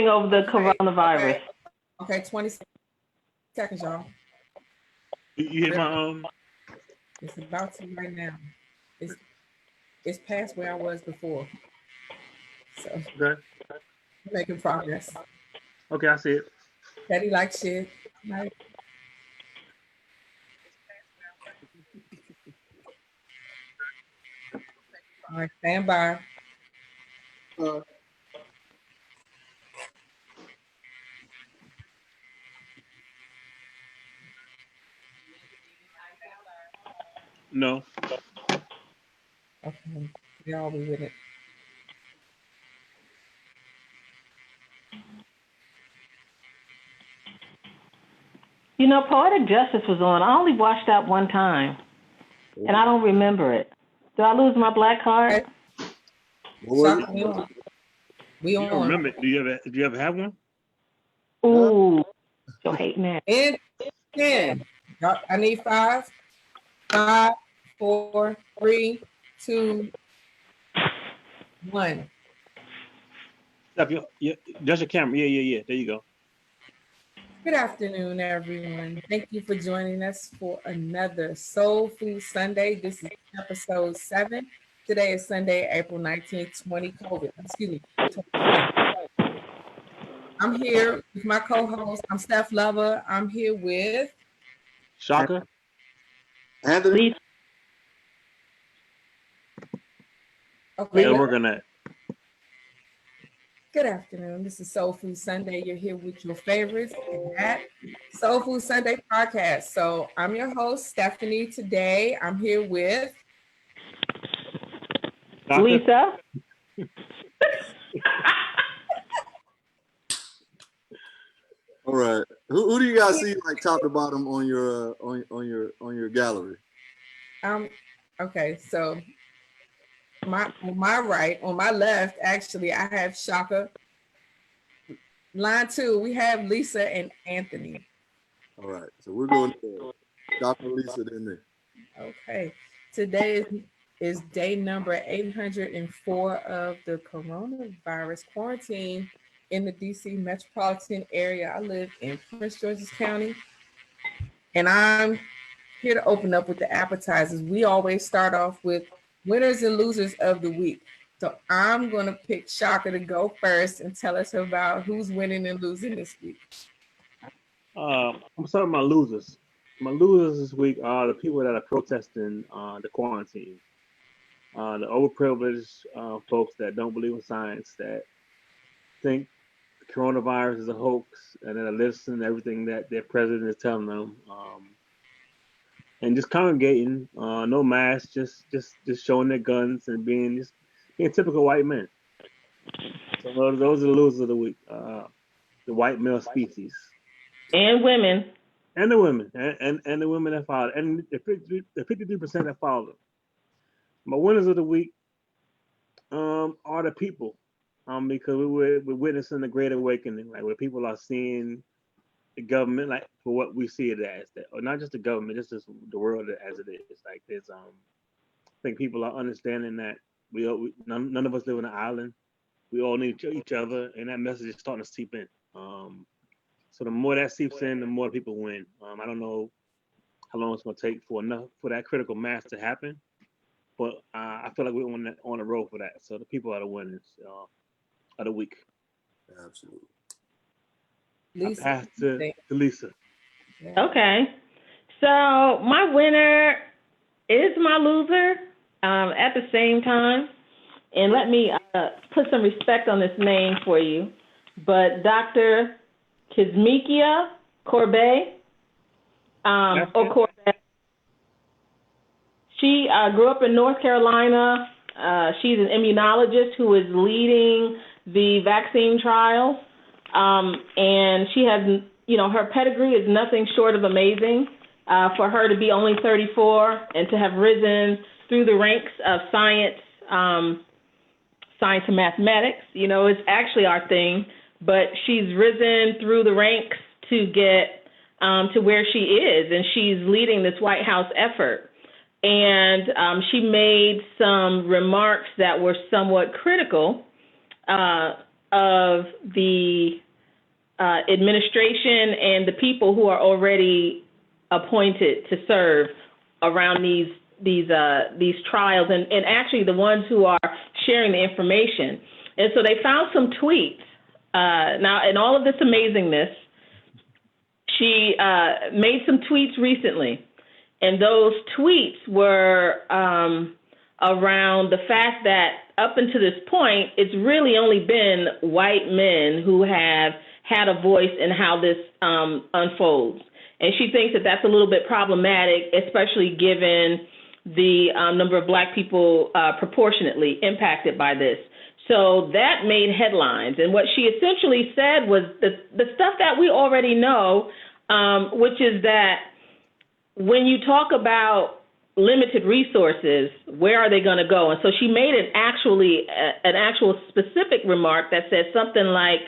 over the coronavirus. Okay, 20 seconds, y'all. You hear my It's about to right now. It's past where I was before. So Okay. making progress. Okay, I see it. Petty like shit. Like, all right, stand by. No. Okay, y'all be with it. You know, Poetic Justice was on. I only watched that one time, and I don't remember it. Did I lose my black card? Shock, we on. You don't remember it? Did you ever have one? Ooh, you're hating that. And 10. I need 5, 4, 3, 2, 1. Stop just your camera. Yeah. There you go. Good afternoon, everyone. Thank you for joining us for another Soul Food Sunday. This is episode 7. Today is Sunday, April 19th, 2020. I'm here with my co-host. I'm Steph Lover. I'm here with Shaka. Anthony. Okay. We're working that. Good afternoon. This is Soul Food Sunday. You're here with your favorites at Soul Food Sunday podcast. So I'm your host, Stephanie. Today I'm here with Lisa. All right. Who do you guys see like top to bottom on your gallery? Okay, so on my right, on my left, actually, I have Shaka. Line 2, we have Lisa and Anthony. All right, so we're going to Shaka, Lisa, then me. Okay, today is day number 804 of the coronavirus quarantine in the DC metropolitan area. I live in Prince George's County, and I'm here to open up with the appetizers. We always start off with winners and losers of the week. So I'm going to pick Shaka to go first and tell us about who's winning and losing this week. I'm starting my losers. My losers this week are the people that are protesting the quarantine. The overprivileged folks that don't believe in science, that think the coronavirus is a hoax, and that are listening to everything that their president is telling them. And just congregating, no masks, just showing their guns and being typical white men. So those are the losers of the week. The white male species. And women. And the women. And the women that follow. And the 53% that follow them. My winners of the week are the people. Because we're witnessing the Great Awakening, like where people are seeing the government like for what we see it as, or not just the government, just the world as it is. Like there's I think people are understanding that none of us live on an island. We all need each other, and that message is starting to seep in. So the more that seeps in, the more people win. I don't know how long it's going to take for that critical mass to happen, but I feel like we're on the road for that. So the people are the winners of the week. Absolutely. Lisa. I pass to Lisa. Okay. So my winner is my loser at the same time. And let me put some respect on this name for you. But Dr. Kizzmekia Corbett, Corbett. She grew up in North Carolina. She's an immunologist who is leading the vaccine trials. And she has, her pedigree is nothing short of amazing. For her to be only 34 and to have risen through the ranks of science and mathematics, is actually our thing. But she's risen through the ranks to get to where she is, and she's leading this White House effort. And she made some remarks that were somewhat critical of the administration and the people who are already appointed to serve around these trials, and actually the ones who are sharing the information. And so they found some tweets. Now, in all of this amazingness, she made some tweets recently, and those tweets were around the fact that up until this point, it's really only been white men who have had a voice in how this unfolds. And she thinks that that's a little bit problematic, especially given the number of black people proportionately impacted by this. So that made headlines. And what she essentially said was the stuff that we already know, which is that when you talk about limited resources, where are they going to go? And so she made an actual specific remark that says something like,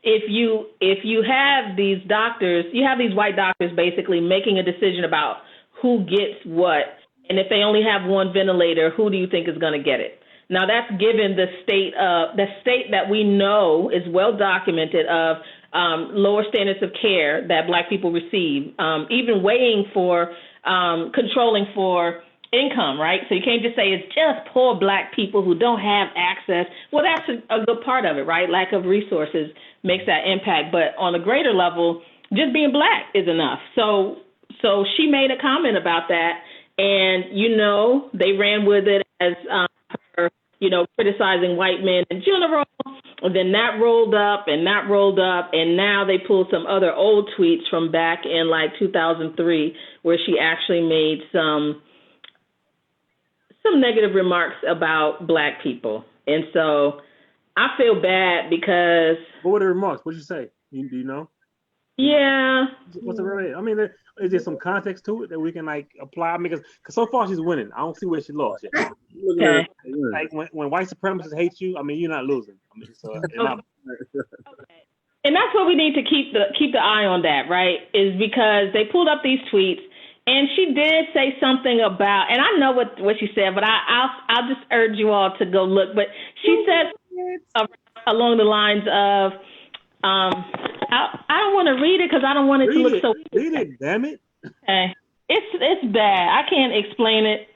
if you have these doctors, you have these white doctors basically making a decision about who gets what, and if they only have one ventilator, who do you think is going to get it? Now that's given the state that we know is well documented of lower standards of care that black people receive, even weighing for controlling for income, right? So you can't just say it's just poor black people who don't have access. Well, that's a good part of it, right? Lack of resources makes that impact. But on a greater level, just being black is enough. So she made a comment about that, and, they ran with it as her, criticizing white men in general. And then that rolled up, and now they pulled some other old tweets from back in like 2003, where she actually made some negative remarks about black people. And so I feel bad because... What were the remarks? What did you say? Do you know? Yeah. What's the real? I mean, is there some context to it that we can like apply? I mean, because so far she's winning. I don't see where she lost yet. Okay. Like when white supremacists hate you, I mean, you're not losing. I mean, so and that's what we need to keep the eye on that, right? Is because they pulled up these tweets, and she did say something about, and I know what she said, but I'll just urge you all to go look. But she said along the lines of, I don't want to read it because I don't want it to look so. Read it, damn it. Okay. It's bad. I can't explain it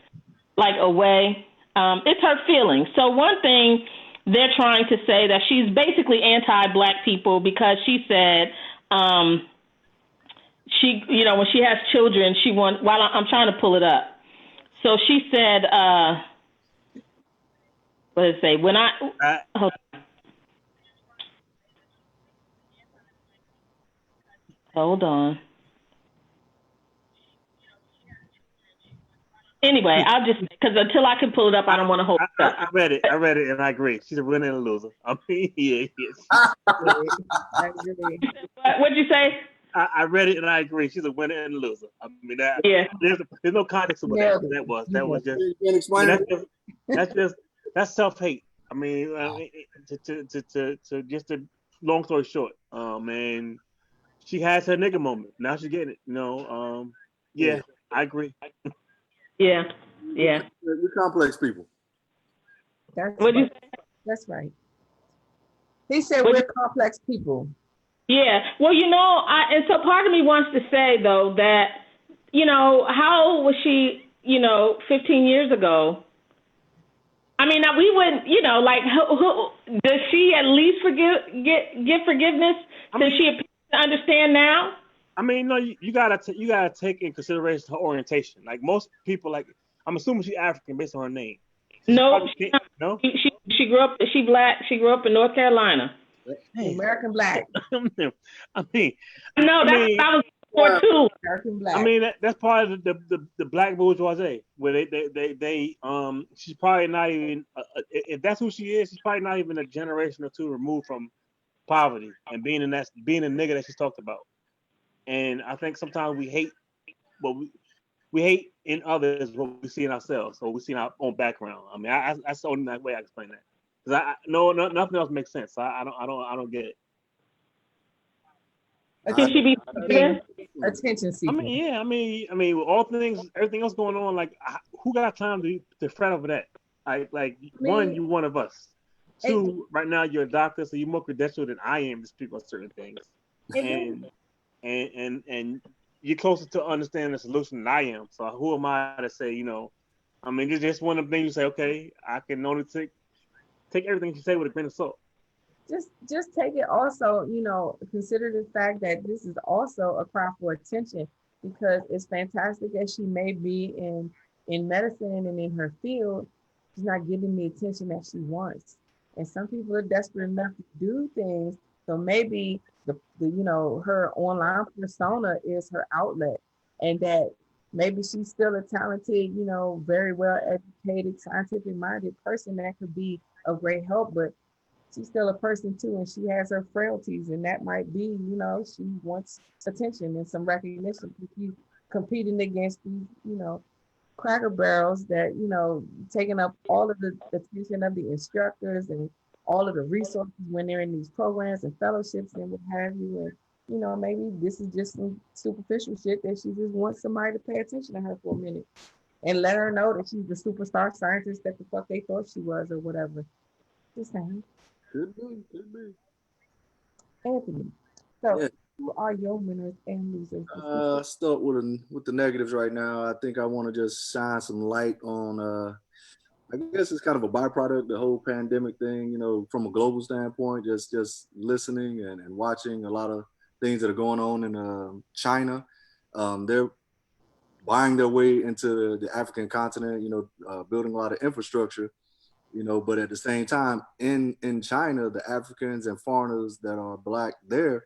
like away. It's her feelings. So one thing they're trying to say that she's basically anti-black people because she said she, when she has children, she wants. While I'm trying to pull it up, so she said, what did it say? When hold on. Anyway, I'll just, because until I can pull it up, I don't want to hold it up. I read it, and I agree. She's a winner and a loser. I mean, yes. What'd you say? I read it and I agree. She's a winner and a loser. I mean, there's no context to what that was. That was just. You can't explain it. That's self-hate. I mean, to just a long story short, man, she has her nigga moment. Now she's getting it. Yeah, I agree. Yeah. We're complex people. What'd you say? That's right. He said we're complex people. Yeah. Well, and so part of me wants to say, though, that, how old was she, 15 years ago? I mean, now we wouldn't, like, does she at least give forgiveness? Does she appear to understand now? I mean, no, you gotta take in consideration her orientation. Like most people, like I'm assuming she's African based on her name. No, no. She grew up. She black. She grew up in North Carolina. American black. I mean, no, that was before too. American black. I mean, that's part of the black bourgeoisie, where they she's probably not even if that's who she is, she's probably not even a generation or two removed from poverty and being a nigga that she's talked about. And I think sometimes we hate, but we hate in others what we see in ourselves, or we see in our own background. I mean, that's the only way I explain that. Because nothing else makes sense. I don't get it. Should she be attention seeking? I mean, yeah. I mean, with all things, everything else going on, like, who got time to fret over that? Like, one, you one of us. Two, right now you're a doctor, so you're more credentialed than I am to speak on certain things. Exactly. And you're closer to understanding the solution than I am. So who am I to say, I mean, it's just one of the things you say, okay, I can only take everything you say with a grain of salt. Just take it also, consider the fact that this is also a cry for attention, because it's fantastic as she may be in medicine and in her field, she's not getting the attention that she wants. And some people are desperate enough to do things. So maybe her online persona is her outlet, and that maybe she's still a talented, very well educated, scientific minded person that could be of great help, but she's still a person too, and she has her frailties, and that might be, she wants attention and some recognition. She's competing against these, cracker barrels that, taking up all of the attention of the instructors and all of the resources when they're in these programs and fellowships and what have you. And, maybe this is just some superficial shit that she just wants somebody to pay attention to her for a minute and let her know that she's the superstar scientist that the fuck they thought she was or whatever. Just saying. Could be. Anthony, so Yeah. who are your winners and losers? Start with the negatives right now. I think I want to just shine some light on. I guess it's kind of a byproduct, the whole pandemic thing. From a global standpoint, just listening and watching a lot of things that are going on in China. They're buying their way into the African continent. Building a lot of infrastructure. But at the same time, in China, the Africans and foreigners that are Black there,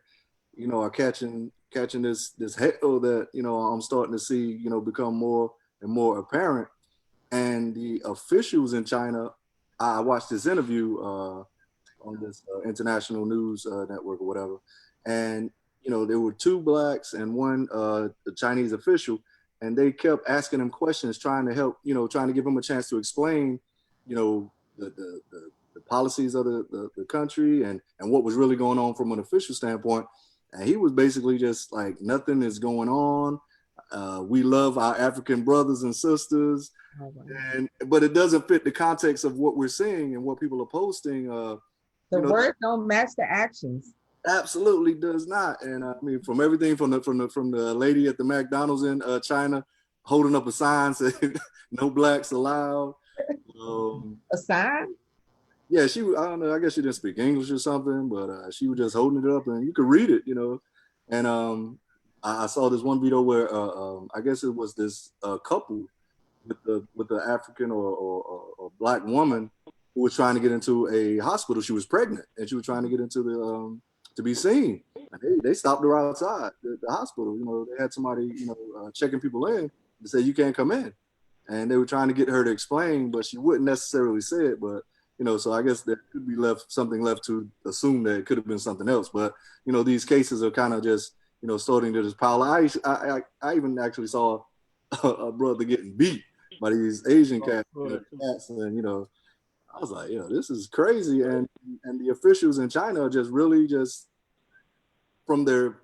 are catching this hell that, I'm starting to see, become more and more apparent. And the officials in China, I watched this interview on this international news network or whatever, and there were two Blacks and one Chinese official, and they kept asking him questions, trying to help, trying to give him a chance to explain, the policies of the country and what was really going on from an official standpoint. And he was basically just like, nothing is going on. We love our African brothers and sisters. Oh, wow. But it doesn't fit the context of what we're seeing and what people are posting. The words don't match the actions. Absolutely does not. And I mean, from everything from the lady at the McDonald's in China holding up a sign saying "No Blacks allowed." A sign? Yeah, I don't know. I guess she didn't speak English or something, but she was just holding it up, and you could read it, And I saw this one video where I guess it was this couple with the African or Black woman who was trying to get into a hospital. She was pregnant, and she was trying to get into the to be seen. And they stopped her outside the hospital. They had somebody checking people in to say you can't come in, and they were trying to get her to explain, but she wouldn't necessarily say it. But so I guess there could be something left to assume that it could have been something else. But these cases are kind of just starting to just pile. I even actually saw a brother getting beat by these Asian cats, and I was like, this is crazy. And the officials in China are just really just from their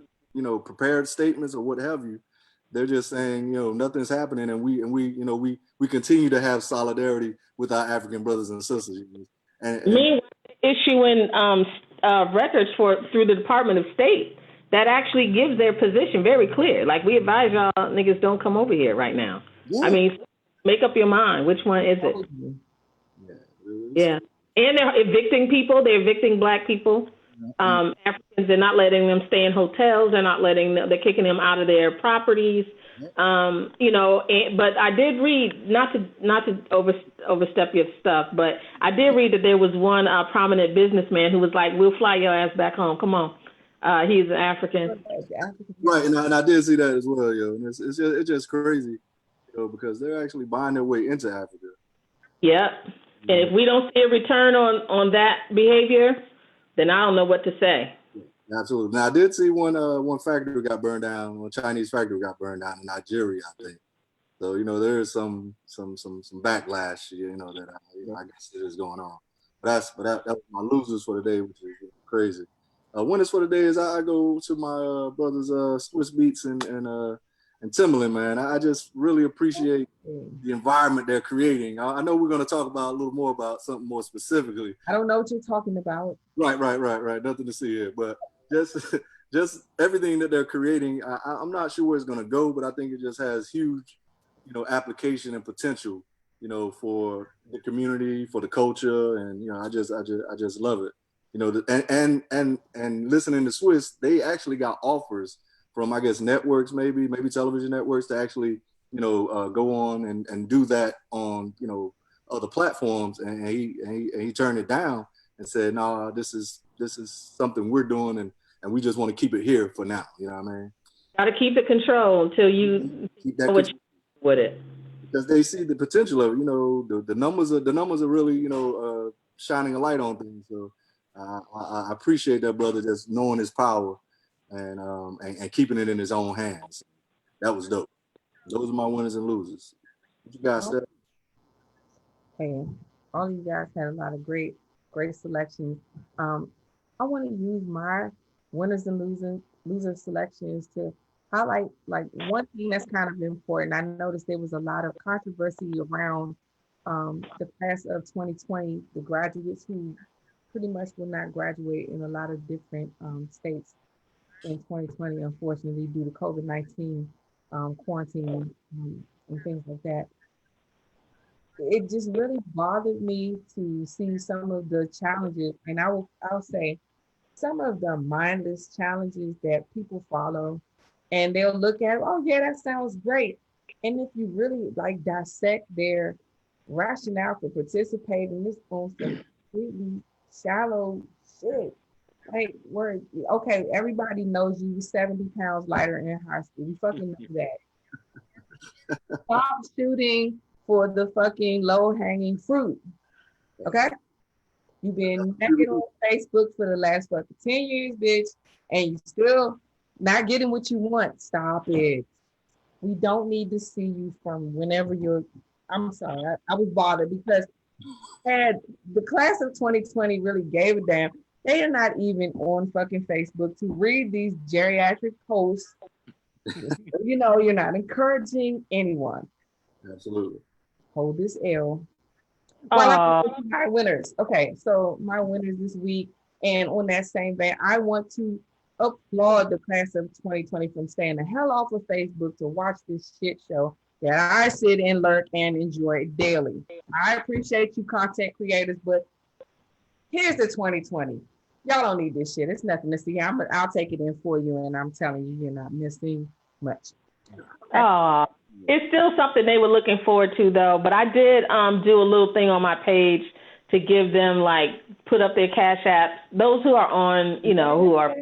prepared statements or what have you, they're just saying nothing's happening, and we continue to have solidarity with our African brothers and sisters. And meanwhile, issuing records through the Department of State that actually gives their position very clear. Like, we advise y'all niggas don't come over here right now. Yeah. I mean, make up your mind. Which one is it? Yeah. And they're evicting people. They're evicting Black people. Africans, they're not letting them stay in hotels. They're kicking them out of their properties. But I did read, not to overstep your stuff, but I did read that there was one prominent businessman who was like, "We'll fly your ass back home. Come on." He's an African. Right, and I did see that as well, And it's just crazy, because they're actually buying their way into Africa. Yep. And if we don't see a return on that behavior, then I don't know what to say. Absolutely. Now I did see one factory got burned down. One Chinese factory got burned down in Nigeria, I think. So there is some backlash, that I guess is going on. But that was my losers for the day, which is crazy. Winners for the day is I go to my brother's Swiss Beats and And Timberland, man, I just really appreciate the environment they're creating. I know we're going to talk about a little more about something more specifically. I don't know what you're talking about. Right. Nothing to see here, but just everything that they're creating. I'm not sure where it's going to go, but I think it just has huge, application and potential, for the community, for the culture, and I just love it. And listening to Swiss, they actually got offers from, I guess, networks, maybe television networks to actually, go on and do that on, other platforms. And he turned it down and said, no, this is something we're doing, and we just want to keep it here for now. You know what I mean? Got to keep it controlled until you know what you do with it. Because they see the potential of it. The numbers are really, shining a light on things. So I appreciate that brother just knowing his power and keeping it in his own hands. That was dope. Those are my winners and losers. What you guys said? Hey, all of you guys had a lot of great selections. I want to use my winners and loser selections to highlight like one thing that's kind of important. I noticed there was a lot of controversy around the class of 2020, the graduates who pretty much will not graduate in a lot of different states in 2020, unfortunately, due to COVID-19 quarantine and things like that. It just really bothered me to see some of the challenges, and I'll say some of the mindless challenges that people follow, and they'll look at, oh yeah, that sounds great. And if you really like dissect their rationale for participating, this on some completely shallow shit. Like, okay, everybody knows you 70 pounds lighter in high school. We fucking know that. Stop shooting for the fucking low-hanging fruit. Okay? You've been naked on Facebook for the last fucking 10 years, bitch, and you still not getting what you want. Stop it. We don't need to see you from whenever I'm sorry, I was bothered because had the class of 2020 really gave a damn, they are not even on fucking Facebook to read these geriatric posts. You're not encouraging anyone. Absolutely. Hold this L. Well, my winners. Okay, so my winners this week, and on that same vein, I want to applaud the class of 2020 from staying the hell off of Facebook to watch this shit show that I sit and lurk and enjoy daily. I appreciate you content creators, but here's the 2020. Y'all don't need this shit. It's nothing to see. I'll take it in for you, and I'm telling you, you're not missing much. Okay. It's still something they were looking forward to, though. But I did do a little thing on my page to give them, like, put up their cash apps. Those who are on, who are.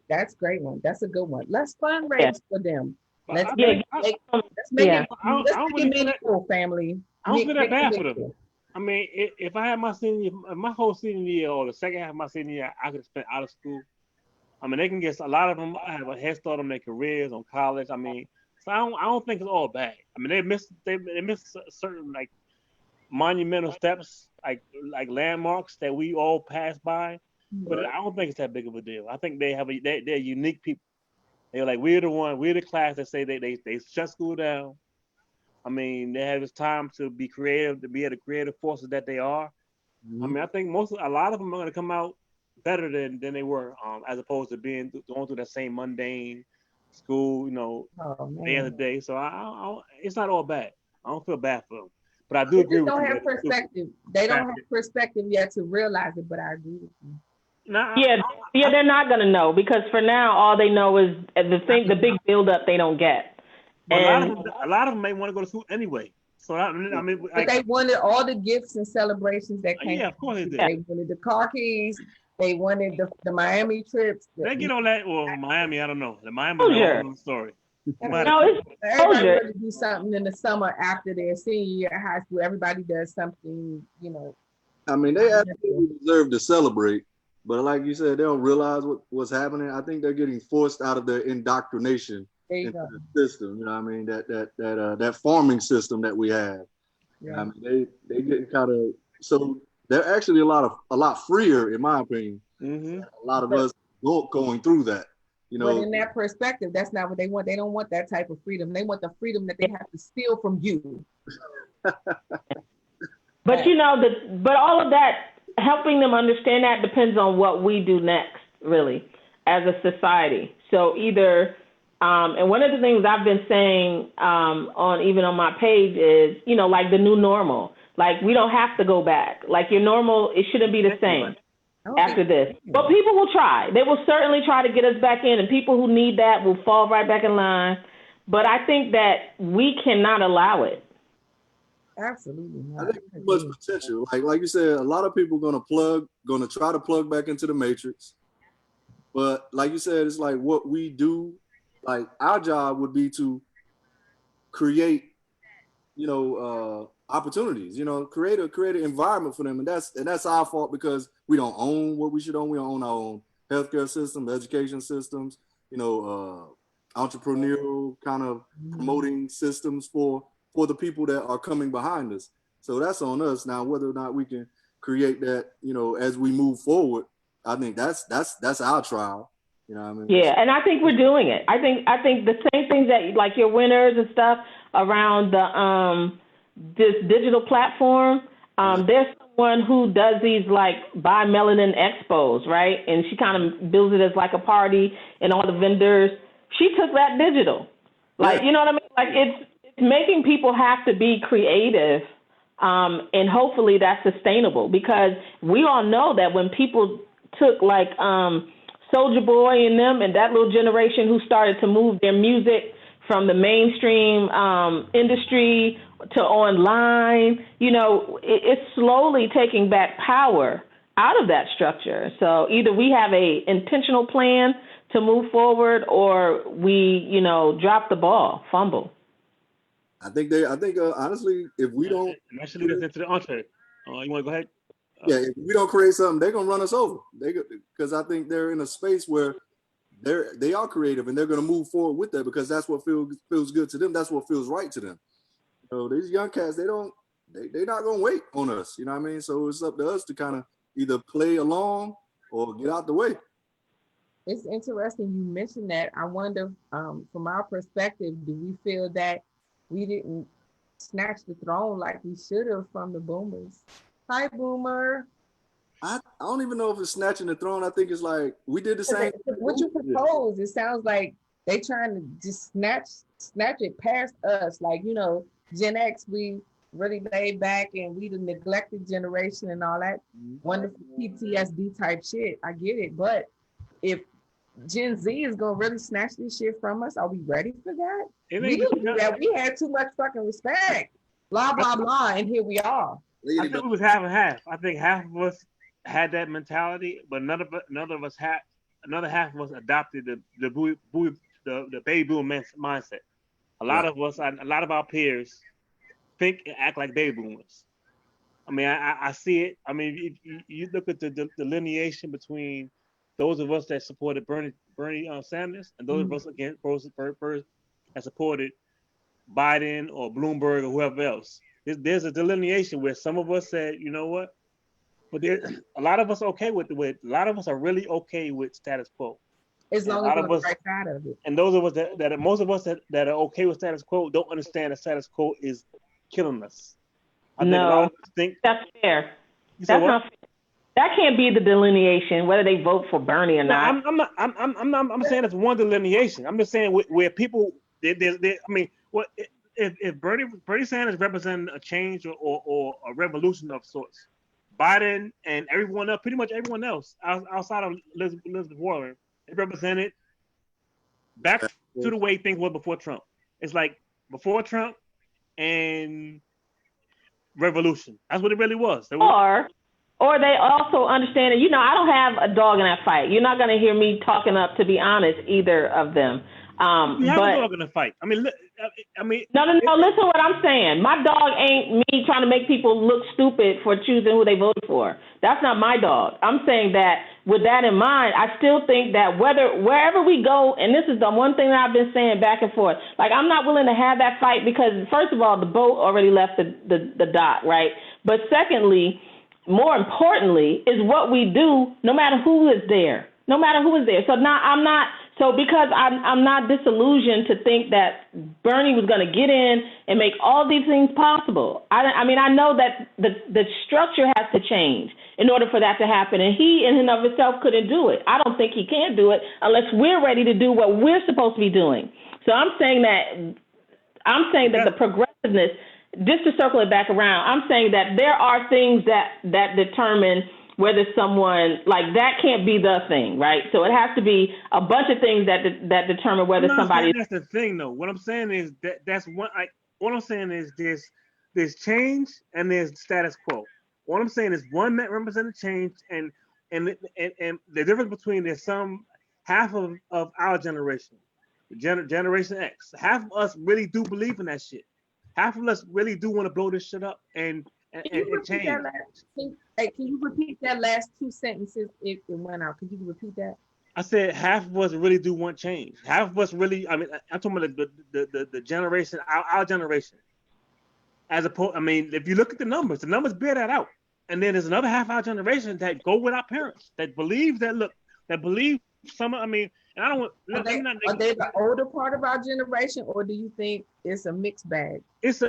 That's a great one. That's a good one. Let's fundraise for them. Let's make it meaningful, family. I don't feel that bad for them. I mean, if I had my whole senior year or the second half of my senior year, I could have spent out of school. I mean, they can get a lot of them have a head start on their careers, on college. I mean, so I don't think it's all bad. I mean, they missed certain like monumental steps, like landmarks that we all pass by. But I don't think it's that big of a deal. I think they're unique people. They're like, we're the class that say they shut school down. I mean, they have this time to be creative, to be the creative forces that they are. I mean, I think a lot of them are going to come out better than they were, as opposed to going through that same mundane school, day after day. So it's not all bad. I don't feel bad for them, but I do agree with you. They don't have perspective. They don't have perspective yet to realize it, but I agree with you. They're not going to know because for now, all they know is the big build-up they don't get. And a lot of them may want to go to school anyway. So I mean, but they wanted all the gifts and celebrations that came. Yeah, of course they did. They wanted the car keys. They wanted the Miami trips. They get on that. Well, Miami, I don't know. The Miami is a whole story. It's everybody wanted to do something in the summer after their senior year at high school. Everybody does something, I mean, they absolutely deserve to celebrate, but like you said, they don't realize what's happening. I think they're getting forced out of their indoctrination into the system. You know what I mean? That farming system that we have. Yeah. I mean, they get kind of, so they're actually a lot freer, in my opinion. Mm-hmm. A lot of us going through that. But in that perspective, that's not what they want. They don't want that type of freedom. They want the freedom that they have to steal from you. But but all of that, helping them understand that depends on what we do next, really, as a society. So either, and one of the things I've been saying on my page is, like the new normal. Like, we don't have to go back. Like, your normal, it shouldn't be the same after this. But people will try. They will certainly try to get us back in, and people who need that will fall right back in line. But I think that we cannot allow it. Absolutely not. I think there's much potential. Like you said, a lot of people gonna try to plug back into the matrix. But like you said, it's like what we do, like our job would be to create, opportunities, create an environment for them. And that's our fault because we don't own what we should own. We don't own our own healthcare system, education systems, entrepreneurial kind of promoting systems for the people that are coming behind us. So that's on us now, whether or not we can create that, as we move forward. I think that's our trial. You know what I mean? Yeah, and I think we're doing it. I think the same things that, like, your winners and stuff around the this digital platform. There's someone who does these like bi-melanin expos, right? And she kind of builds it as like a party, and all the vendors. She took that digital, like, you know what I mean? Like, it's making people have to be creative, and hopefully that's sustainable, because we all know that when people took like Soulja Boy and them and that little generation who started to move their music from the mainstream industry to online, it's slowly taking back power out of that structure. So either we have a intentional plan to move forward, or we, drop the ball, fumble. I think honestly, if we don't, actually that's into the entree. You want to go ahead? If we don't create something, they're gonna run us over. Because I think they're in a space where they are creative, and they're gonna move forward with that because that's what feels good to them. That's what feels right to them. These young cats, they're not gonna wait on us. You know what I mean? So it's up to us to kind of either play along or get out the way. It's interesting you mentioned that. I wonder, from our perspective, do we feel that we didn't snatch the throne like we should have from the boomers? Hi, Boomer. I don't even know if it's snatching the throne. I think it's like we did the same. What you propose, it sounds like they trying to just snatch it past us. Like, Gen X, we really laid back and we the neglected generation and all that wonderful PTSD type shit. I get it. But if Gen Z is gonna really snatch this shit from us, are we ready for that? We didn't do that. We had too much fucking respect. Blah, blah, blah. And here we are. I think it was half and half. I think half of us had that mentality, but another half of us adopted the baby boom mindset. A lot of our peers think and act like baby boomers. I mean, I see it. I mean, you look at the delineation between those of us that supported Bernie Sanders and those of us that supported Biden or Bloomberg or whoever else. There's a delineation where some of us said, you know what, but a lot of us are okay with a lot of us are really okay with status quo. As long as we're right side of it. And those of us that most of us that are okay with status quo don't understand that status quo is killing us. I think a lot of us think that's fair. That's not fair. That can't be the delineation, whether they vote for Bernie or not. I'm saying it's one delineation. I'm just saying where people, if Bernie Sanders representing a change or a revolution of sorts, Biden and everyone else, pretty much everyone else outside of Elizabeth Warren, it represented back to the way things were before Trump. It's like before Trump and revolution. That's what it really was. Or they also understand that, I don't have a dog in that fight. You're not going to hear me talking up, to be honest, either of them. You have a dog in the fight. I mean. No. Listen what I'm saying. My dog ain't me trying to make people look stupid for choosing who they voted for. That's not my dog. I'm saying that with that in mind, I still think that wherever we go, and this is the one thing that I've been saying back and forth, like, I'm not willing to have that fight because, first of all, the boat already left the dock, right? But secondly, more importantly, is what we do no matter who is there. So now I'm not So because I'm not disillusioned to think that Bernie was going to get in and make all these things possible. I mean, I know that the structure has to change in order for that to happen. And he in and of himself couldn't do it. I don't think he can do it unless we're ready to do what we're supposed to be doing. So I'm saying that the progressiveness, just to circle it back around, I'm saying that there are things that determine whether someone, like, that can't be the thing, right? So it has to be a bunch of things that determine whether somebody. That's the thing, though. What I'm saying is that's one. What I'm saying is there's change and there's status quo. What I'm saying is one that represents change, and the difference between there's some half of our generation, Generation X, half of us really do believe in that shit. Half of us really do want to blow this shit up and change. Can you repeat that last two sentences? It went out. Could you repeat that? I said half of us really do want change. Half of us really. I mean, I'm talking about the generation, our generation. As opposed, I mean, if you look at the numbers bear that out. And then there's another half of our generation that go with our parents, that believe some. I mean, and I don't want. Are they the older part of our generation, or do you think it's a mixed bag? It's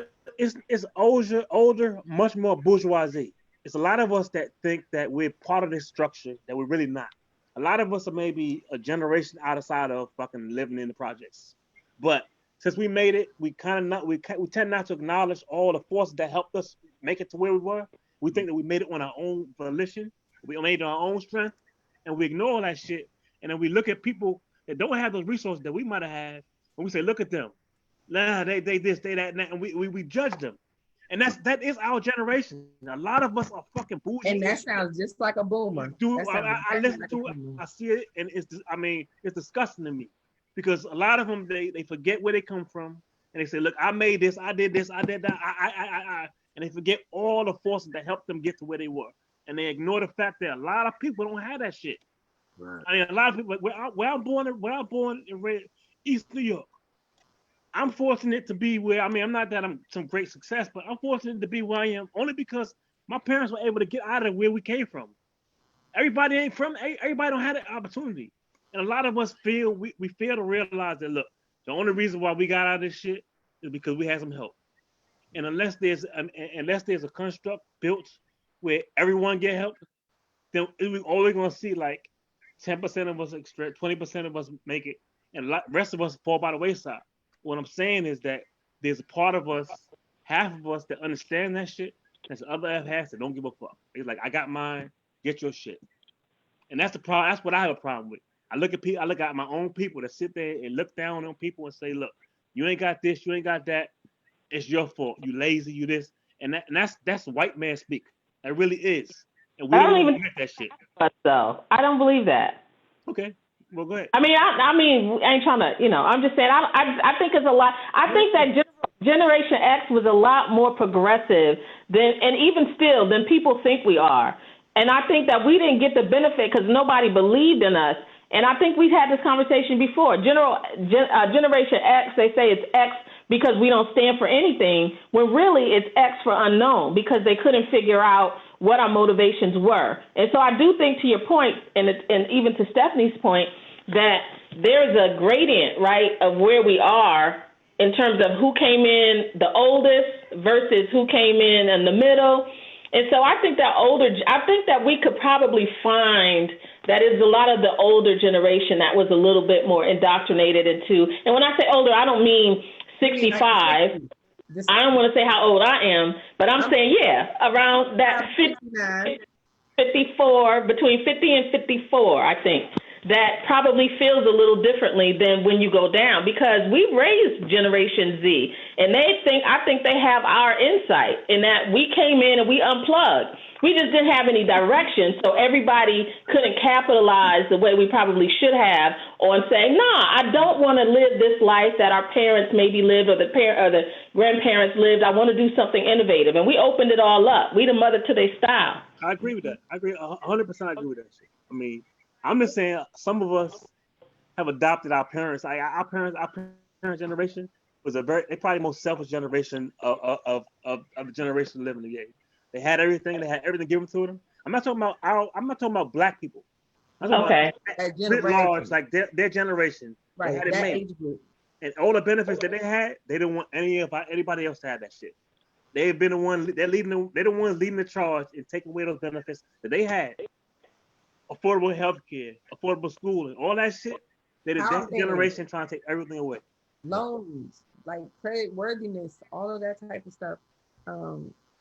older, much more bourgeoisie. It's a lot of us that think that we're part of this structure that we're really not. A lot of us are maybe a generation outside of fucking living in the projects. But since we made it, we tend not to acknowledge all the forces that helped us make it to where we were. We think that we made it on our own volition. We made it on our own strength, and we ignore all that shit. And then we look at people that don't have those resources that we might have had, and we say, "Look at them. Nah, they this, they that," and we judge them. And that is our generation. A lot of us are fucking bullshit. And that sounds just like a boomer. Dude, I listen to it, I see it, and it's disgusting to me, because a lot of them they forget where they come from, and they say, "Look, I made this, I did this, I did that, I," and they forget all the forces that helped them get to where they were, and they ignore the fact that a lot of people don't have that shit. Right. I mean, a lot of people. Where I'm born and raised, East New York. I'm fortunate to be where, I mean, I'm not that I'm some great success, but I'm fortunate to be where I am only because my parents were able to get out of where we came from. Everybody don't have that opportunity. And a lot of us we fail to realize that, look, the only reason why we got out of this shit is because we had some help. And unless there's a construct built where everyone get help, then we're always going to see like 10% of us extract, 20% of us make it, and the rest of us fall by the wayside. What I'm saying is that there's a part of us, half of us, that understand that shit. There's the other half that don't give a fuck. It's like, I got mine, get your shit. And that's the problem. That's what I have a problem with. I look at my own people that sit there and look down on people and say, look, you ain't got this, you ain't got that. It's your fault. You lazy, you this. And that's white man speak. That really is. And we don't even admit that shit. So I don't believe that. Okay. Well, go ahead. I mean, I ain't trying to, I'm just saying, I think it's a lot. I think that Generation X was a lot more progressive and even still, than people think we are. And I think that we didn't get the benefit because nobody believed in us. And I think we've had this conversation before. Generation X, they say it's X because we don't stand for anything, when really it's X for unknown, because they couldn't figure out what our motivations were. And so I do think, to your point, and even to Stephanie's point, that there's a gradient, right, of where we are in terms of who came in the oldest versus who came in the middle. And so I think that we could probably find that is a lot of the older generation that was a little bit more indoctrinated into, and when I say older, I don't mean 65. I don't want to say how old I am, but I'm saying, around that 54, between 50 and 54, I think. That probably feels a little differently than when you go down, because we raised Generation Z, and I think they have our insight in that we came in and we unplugged. We just didn't have any direction, so everybody couldn't capitalize the way we probably should have on saying, I don't want to live this life that our parents maybe lived or the grandparents lived. I want to do something innovative, and we opened it all up. We the mother to their style. I agree with that. I agree 100%. I agree with that shit. I mean, I'm just saying some of us have adopted our parents. Our parents' generation was they probably the most selfish generation of the generation living today. They had everything. They had everything given to them. I'm not talking about black people. Okay. That Writ large, generation, like their generation, they right? had it That made. age group. And all the benefits that they had, they didn't want anybody else to have that shit. They've been the one. They're the ones leading the charge and taking away those benefits that they had. Affordable health care, affordable schooling, all that shit. They're the next Housing, generation trying to take everything away. loans, like credit worthiness, all of that type of stuff.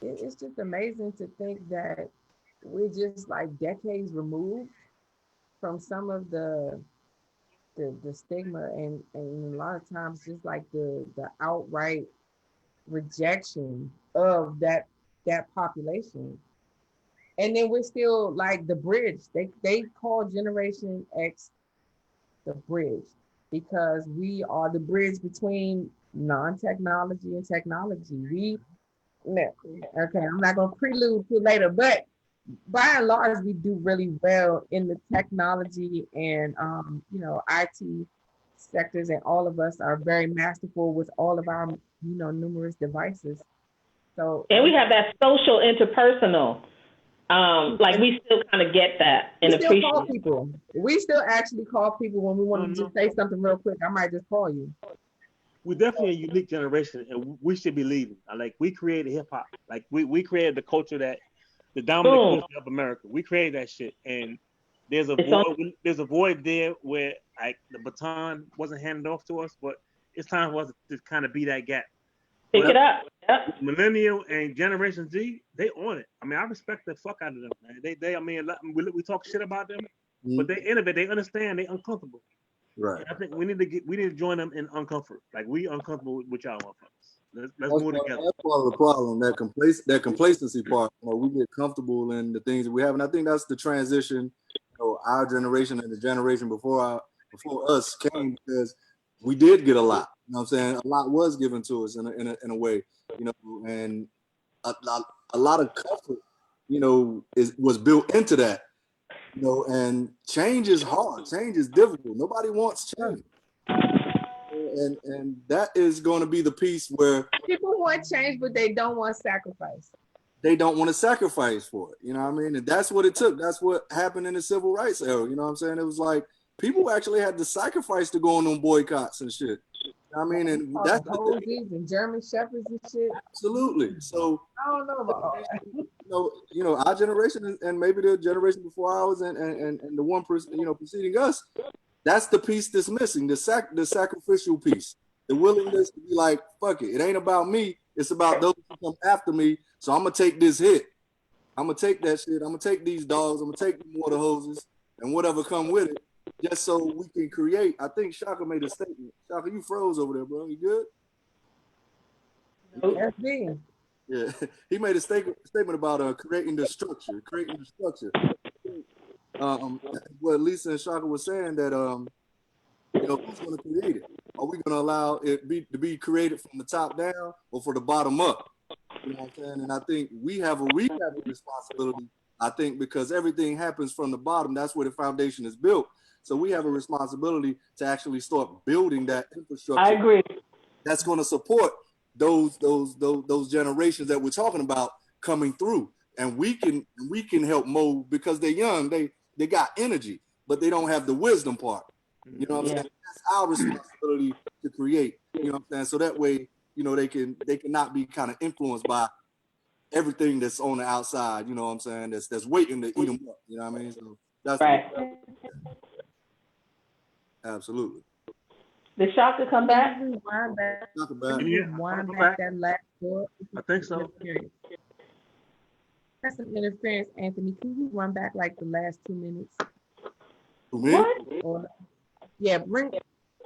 It's just amazing to think that we're just like decades removed from some of the stigma and a lot of times just like the outright rejection of that population. And then we're still like the bridge. They call Generation X the bridge because we are the bridge between non-technology and technology. Okay, I'm not gonna prelude to later, but by and large, we do really well in the technology and IT sectors, and all of us are very masterful with all of our numerous devices. So And we have that social interpersonal. Like we still kind of get that and we still appreciate call it. people. We still actually call people when we want to just say something real quick. I might just call you. We're definitely a unique generation, and we should be leading. Like we created hip hop. Like we created the culture that the dominant culture of America. We created that shit, and there's a void. There's a void there where like the baton wasn't handed off to us, but it's time for us to kind of be that gap. Pick it up. Yep. Millennial and Generation Z, they on it. I mean, I respect the fuck out of them, man. I mean, we talk shit about them, but they innovate. They understand. They uncomfortable. Right. And I think we need to join them in uncomfort. Like we uncomfortable with y'all motherfuckers. Let's move together. That's part of the problem. That complacency part. We get comfortable in the things that we have, and I think that's the transition. Our generation and the generation before us came because we did get a lot. You know what I'm saying? A lot was given to us in a way. And a lot of comfort. Was built into that. And change is hard. Change is difficult. Nobody wants change. And that is going to be the piece where people want change, but they don't want sacrifice. They don't want to sacrifice for it. You know what I mean? And that's what it took. That's what happened in the civil rights era. You know what I'm saying? It was like people actually had to sacrifice to go on them boycotts and shit. I mean, and that's hoses and German shepherds and shit. Absolutely. So I don't know about all that. Our generation and maybe the generation before ours and the one person preceding us, that's the piece that's missing, the sacrificial piece, the willingness to be like, fuck it, it ain't about me, it's about those who come after me. So I'm gonna take this hit, I'm gonna take that shit, I'm gonna take these dogs, I'm gonna take the water hoses and whatever come with it. Just so we can create. I think Shaka made a statement. Shaka, you froze over there, bro. You good? That's me. Yeah, he made a statement about creating the structure. What Lisa and Shaka was saying that who's going to create it? Are we going to allow it to be created from the top down or for the bottom up? You know what I'm saying? And I think we have a responsibility. I think because everything happens from the bottom, that's where the foundation is built. So we have a responsibility to actually start building that infrastructure. I agree. That's going to support those generations that we're talking about coming through, and we can help mold because they're young. They got energy, but they don't have the wisdom part. You know what I'm saying? That's our responsibility to create. You know what I'm saying? So that way, they can not be kind of influenced by everything that's on the outside. You know what I'm saying? That's waiting to eat them up. You know what I mean? So that's right. Absolutely. Did Shaka come back? Wind back that last thought. I think so. That's some interference, Anthony. Can you run back like the last 2 minutes? What?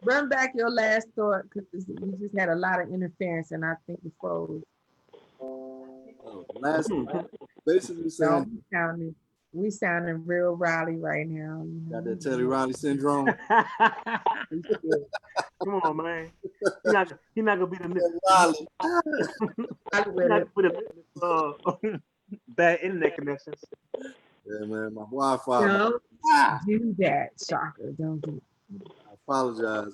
Run back your last thought because we just had a lot of interference and I think it froze. Last basically saying we sounding real Riley right now. Got that Teddy Riley syndrome. Come on, man. He's not gonna be the next Riley. Bad internet connections. Yeah, man, my Wi-Fi. Don't do that, Shaka. Don't do it. I apologize.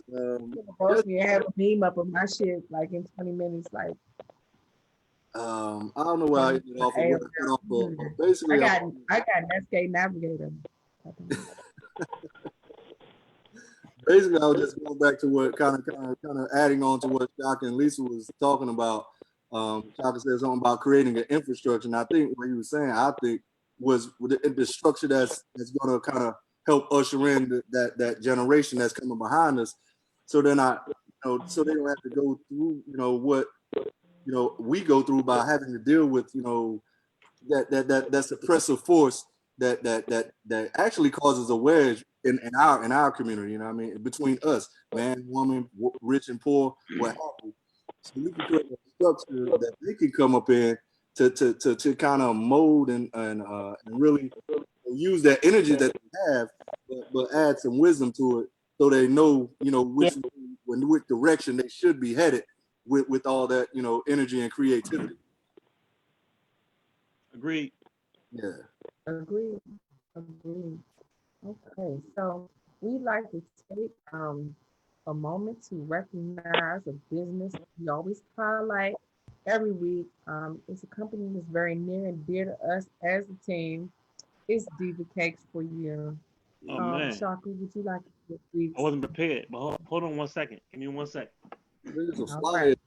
Supposed to have a beam up of my shit like in 20 minutes, like. I don't know where I ended off. Basically, I got Netscape Navigator. Basically, I was just going back to what kind of adding on to what Shaka and Lisa was talking about. Shaka said something about creating an infrastructure, and I think what he was saying, I think, was the structure that's going to kind of help usher in that generation that's coming behind us. So then so they don't have to go through, what we go through by having to deal with, that suppressive force that actually causes a wedge in our community. You know what I mean? Between us, man, woman, rich and poor, what have you. So we can create a structure that they can come up in to kind of mold and really use that energy that they have, but add some wisdom to it, so they know, which direction they should be headed with all that, energy and creativity. Agreed. Yeah. Agreed. Okay, so we like to take a moment to recognize a business we always highlight every week. It's a company that's very near and dear to us as a team. It's Diva Cakes for You. Oh man, Shaka, would you like to this week's? I wasn't prepared, but hold on 1 second. Give me 1 second. There's a All flyer. right.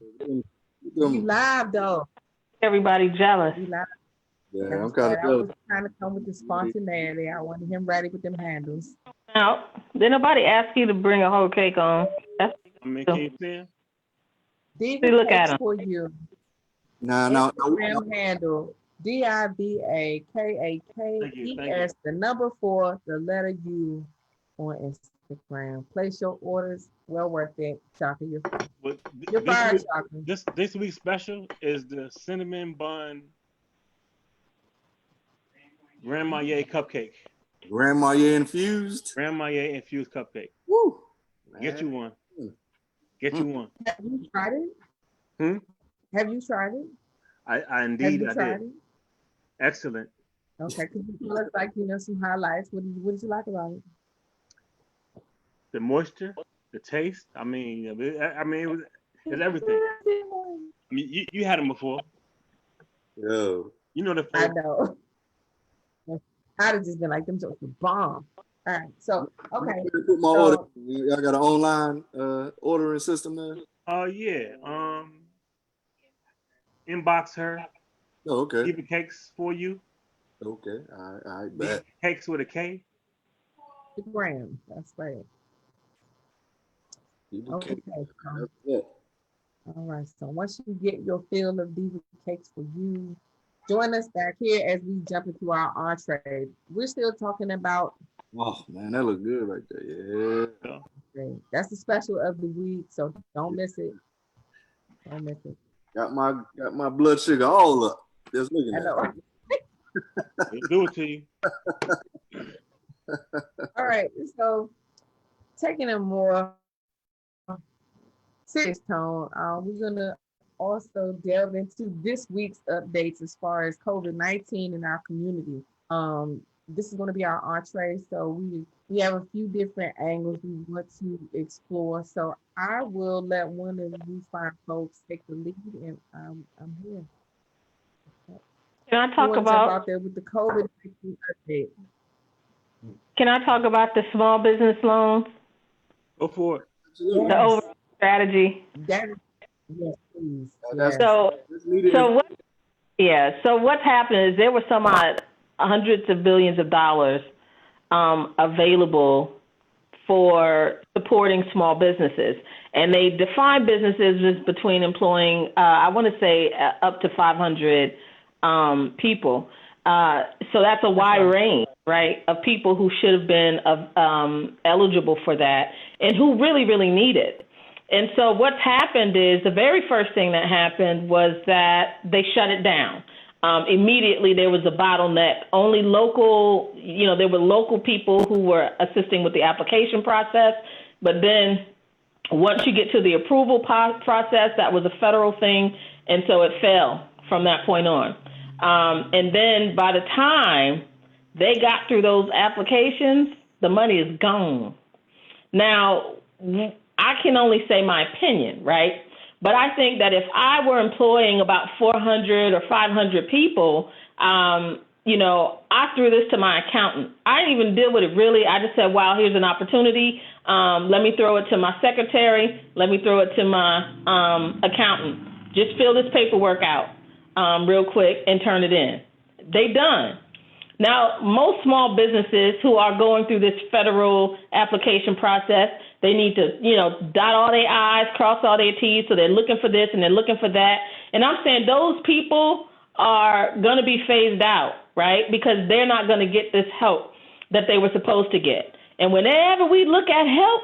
We live though. Everybody jealous. We live. Yeah, I'm kind of I was trying to come with the spontaneity. I wanted him ready with them handles. Now, did nobody ask you to bring a whole cake on? I mean, can you see him? Diva Look at Cakes him. for You. No. Instagram handle DIVAKAKES, the number 4, the letter U on Instagram. Place your orders. Well worth it. Shaka, you're fired, Shaka. This week's special is the cinnamon bun Grand Marnier cupcake. Grand Marnier infused. Grand Marnier infused cupcake. Woo! Get you one. Get you one. Have you tried it? Have you tried it? I indeed Have you tried did. it? Excellent. Okay, could you tell us some highlights? What did you like about it? The moisture, the taste. I mean, it's everything. I mean, you had them before. Yo. You know the I know. I'd have just been like, them jokes were bomb. All right, so okay. Put my order. Y'all got an online ordering system there? Oh yeah. Inbox her. Oh, okay. Diva Cakes for You. Okay. All right. Bet. Cakes with a K. Graham, that's right. Okay. All right. So once you get your fill of Diva Cakes for You, join us back here as we jump into our entree. We're still talking about. Oh man, that looks good right there. Yeah. Okay. That's the special of the week, so don't miss it. Don't miss it. Got my blood sugar all up. Just looking at it. We'll do it to you. All right. So taking a more serious tone, we're gonna also delve into this week's updates as far as COVID-19 in our community. This is going to be our entree, so we have a few different angles we want to explore. So I will let one of you fine folks take the lead, and I'm here. Can I talk about there with the COVID-19 update? Can I talk about the small business loans? Go for it. Yes. The overall strategy. Yes, please. So what's happened is there were some hundreds of billions of dollars available for supporting small businesses. And they define businesses as between employing, I want to say up to 500 people. So that's a wide range, right, of people who should have been eligible for that and who really, really need it. And so what's happened is the very first thing that happened was that they shut it down. Immediately there was a bottleneck. Only local, there were local people who were assisting with the application process. But then once you get to the approval process, that was a federal thing. And so it fell from that point on. And then by the time they got through those applications, the money is gone. Now, I can only say my opinion, right? But I think that if I were employing about 400 or 500 people, I threw this to my accountant. I didn't even deal with it really. I just said, wow, here's an opportunity. Let me throw it to my secretary. Let me throw it to my accountant. Just fill this paperwork out real quick and turn it in. They done. Now, most small businesses who are going through this federal application process, they need to, dot all their I's, cross all their T's, so they're looking for this and they're looking for that. And I'm saying those people are going to be phased out, right? Because they're not going to get this help that they were supposed to get. And whenever we look at help,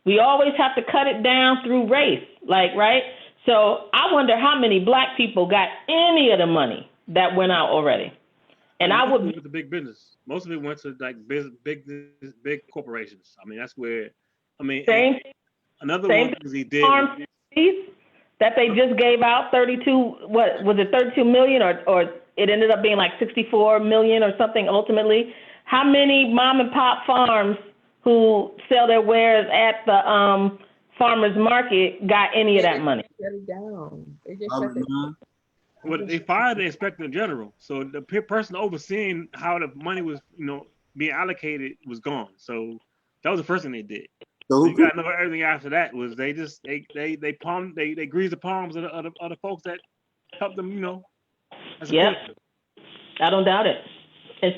we always have to cut it down through race, right? So I wonder how many black people got any of the money that went out already. And I would with the big business. Most of it went to like big corporations. I mean, that's where. Another one is he did that they just gave out 32. What was it? 32 million, or it ended up being like 64 million or something. Ultimately, how many mom and pop farms who sell their wares at the farmers market got any of that money? Shut it down. They just shut it down. Well, they fired the inspector general, so the person overseeing how the money was, being allocated was gone. So that was the first thing they did. So you gotta know everything after that was they greased the palms of the folks that helped them, Yep, I don't doubt it. And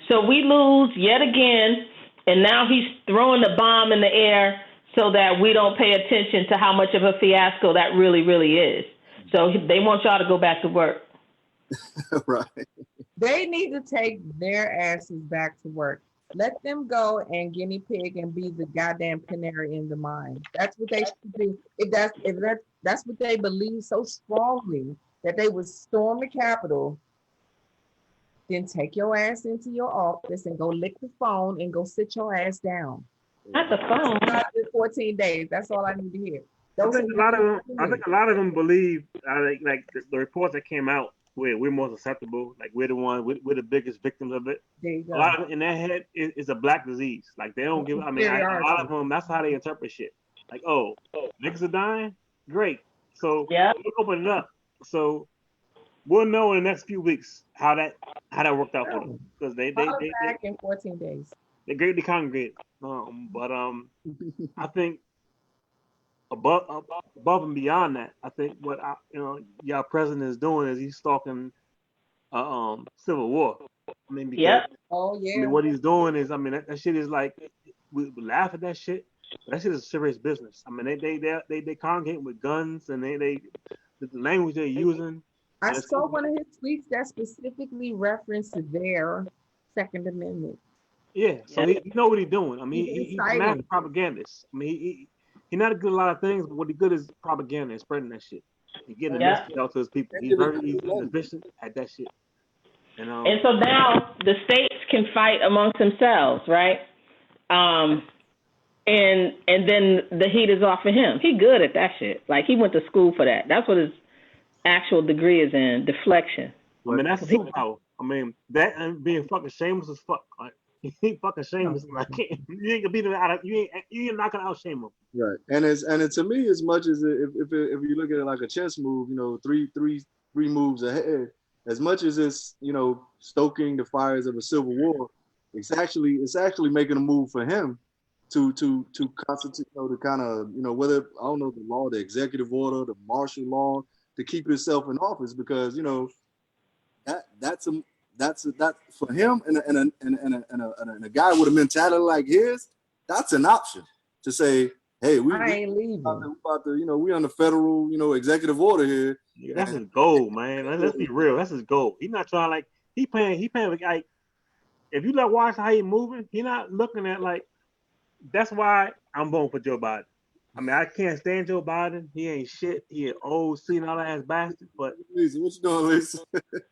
so we lose yet again, and now he's throwing the bomb in the air so that we don't pay attention to how much of a fiasco that really, really is. So they want y'all to go back to work. Right. They need to take their asses back to work. Let them go and guinea pig and be the goddamn canary in the mine. That's what they should do. If that's what they believe so strongly, that they would storm the Capitol, then take your ass into your office and go lick the phone and go sit your ass down. Not the phone. 14 days. That's all I need to hear. I think a lot of them believe like the reports that came out where we're more susceptible, like we're the biggest victims of it. A lot of it in their head is a black disease. Like they don't give. A lot of them. That's how they interpret shit. Like, oh, niggas are dying. Great. So we'll open it up. So we'll know in the next few weeks how that worked out for them because they back in 14 days. They greatly congregated. But I think. Above and beyond that, I think what y'all president is doing is he's stalking civil war. I mean, because, oh yeah. I mean, what he's doing is, that shit is like we laugh at that shit, but that shit is serious business. I mean, they congregate with guns and the language they're using. I saw one of his tweets that specifically referenced their Second Amendment. Yeah, so he know what he's doing. I mean, he's a master propagandist. I mean, he's not good at a lot of things, but what he's good is propaganda and spreading that shit. He's getting the message out to his people. He's efficient at that shit. And so now the states can fight amongst themselves, right? And then the heat is off of him. He good at that shit. Like he went to school for that. That's what his actual degree is in, deflection. I mean, that's a superpower. I mean, that and being fucking shameless as fuck. Like, he ain't fucking shameless. Like, you ain't gonna beat him out. You ain't not gonna out shame him. Right, and to me, as much as if you look at it like a chess move, three moves ahead. As much as it's stoking the fires of a civil war, it's actually making a move for him to constitute, to kind of whether I don't know the law, the executive order, the martial law, to keep himself in office because that's for him and a guy with a mentality like his, that's an option to say, hey, I ain't leaving. We on the federal, executive order here. Yeah, that's his goal, man. Let's be real. That's his goal. He's not trying he playing like if you watch how he moving, he not looking at like that's why I'm voting for Joe Biden. I mean, I can't stand Joe Biden. He ain't shit. He an old senile ass bastard. But Lisa, what you doing, Lisa?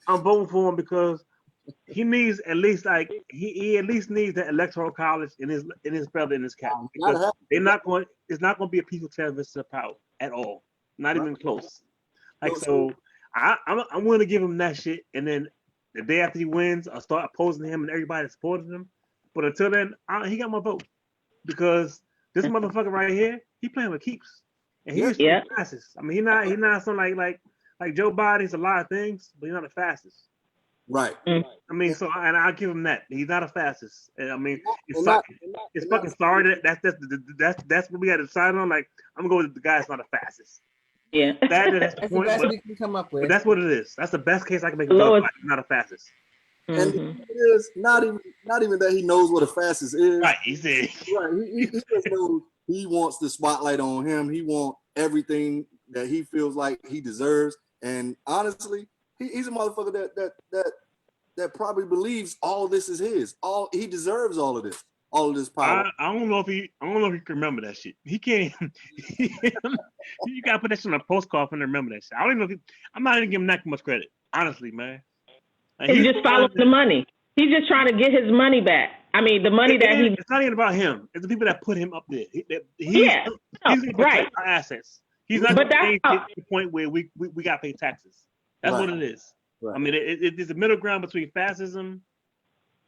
I'm voting for him because he needs at least he at least needs the electoral college in his feather in his cap. Because it's not going to be a peaceful transition of power at all. Not even close. Like so, I'm willing to give him that shit, and then the day after he wins, I'll start opposing him and everybody supporting him. But until then, he got my vote because this motherfucker right here, he playing with keeps, and he's the fastest. I mean, he's not something like Joe Biden. He's a lot of things, but he's not the fastest. Right. Mm. I mean, so and I'll give him that. He's not a fastest. I mean, it's And fucking sorry that's what we had to decide on. Like, I'm gonna go with the guy that's not the fastest. Yeah. That's the That's the point. best But, we can come up but with. that's what it is. That's the best case I can make. Lowest. Not a fastest. And Mhm. it is not even that he knows what a fastest is. Right. He said. Right. He just knows he wants the spotlight on him. He wants everything that he feels like he deserves. And honestly, he's a motherfucker that probably believes all of this is his. He deserves all of this power. I don't know if he can remember that shit. He can't. You gotta put that shit on a postcard for him to remember that shit. I don't even know I'm not even giving him that much credit. Honestly, man. Like, He's just following the money. He's just trying to get his money back. I mean, the money it's not even about him. It's the people that put him up there. He's gonna protect our assets. He's not going to get to the point where we got to pay taxes. That's what it is. Right. I mean, it's a middle ground between fascism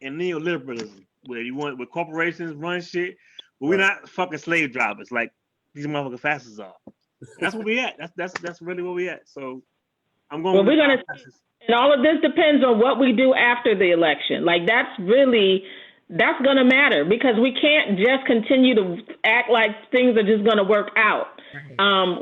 and neoliberalism, where corporations run shit, but we're not fucking slave drivers like these motherfucking fascists are. That's where we at. That's really where we at. So I'm going. Well, we're gonna. And all of this depends on what we do after the election. Like, that's going to matter, because we can't just continue to act like things are just going to work out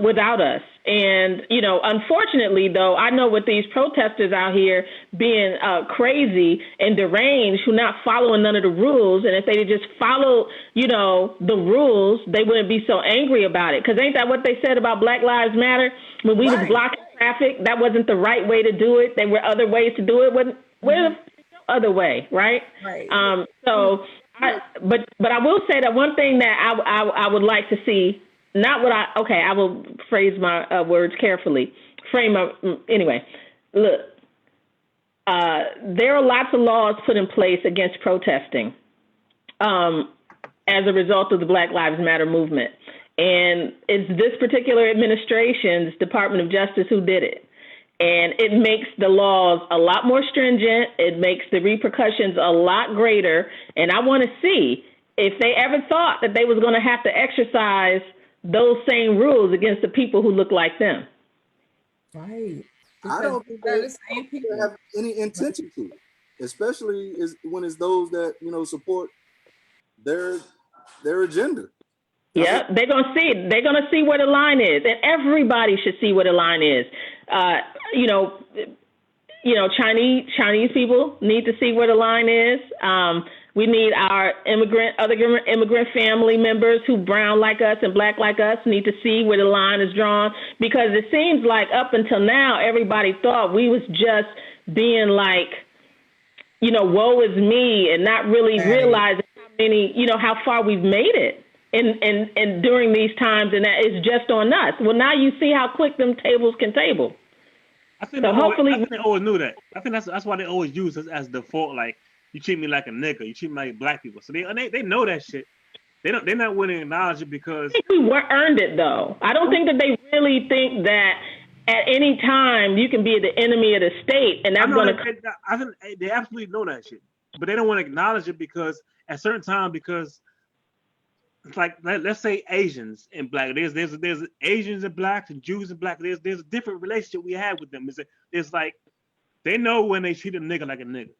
without us. And, unfortunately, though, I know with these protesters out here being crazy and deranged, who not following none of the rules, and if they just follow, the rules, they wouldn't be so angry about it. Because ain't that what they said about Black Lives Matter? When we was blocking traffic, that wasn't the right way to do it. There were other ways to do it. Where's the other way, right? Right. But I will say that one thing that I would like to see, I will phrase my words carefully. Anyway, look, there are lots of laws put in place against protesting as a result of the Black Lives Matter movement. And it's this particular administration's Department of Justice who did it. And it makes the laws a lot more stringent. It makes the repercussions a lot greater. And I want to see if they ever thought that they was going to have to exercise those same rules against the people who look like them. Right. I don't think they have any intention to, especially when it's those that support their agenda. Yeah, they're gonna see it. They're gonna see where the line is, and everybody should see where the line is. Chinese people need to see where the line is. We need our other immigrant family members who brown like us and black like us need to see where the line is drawn, because it seems like up until now everybody thought we was just being like, woe is me, and not really realizing how far we've made it. And during these times, and that is just on us. Well, now you see how quick them tables can table. I think they always knew that. I think that's why they always use us as default. Like, you treat me like a nigga, you treat me like black people. So they know that shit. They're not willing to acknowledge it because I think we earned it though. I don't think that they really think that at any time you can be the enemy of the state, and that's going to. I think they absolutely know that shit, but they don't want to acknowledge it because at certain time it's like, let's say Asians and black. There's Asians and blacks and Jews and black. There's a different relationship we have with them. It's like they know when they treat a nigga like a nigga,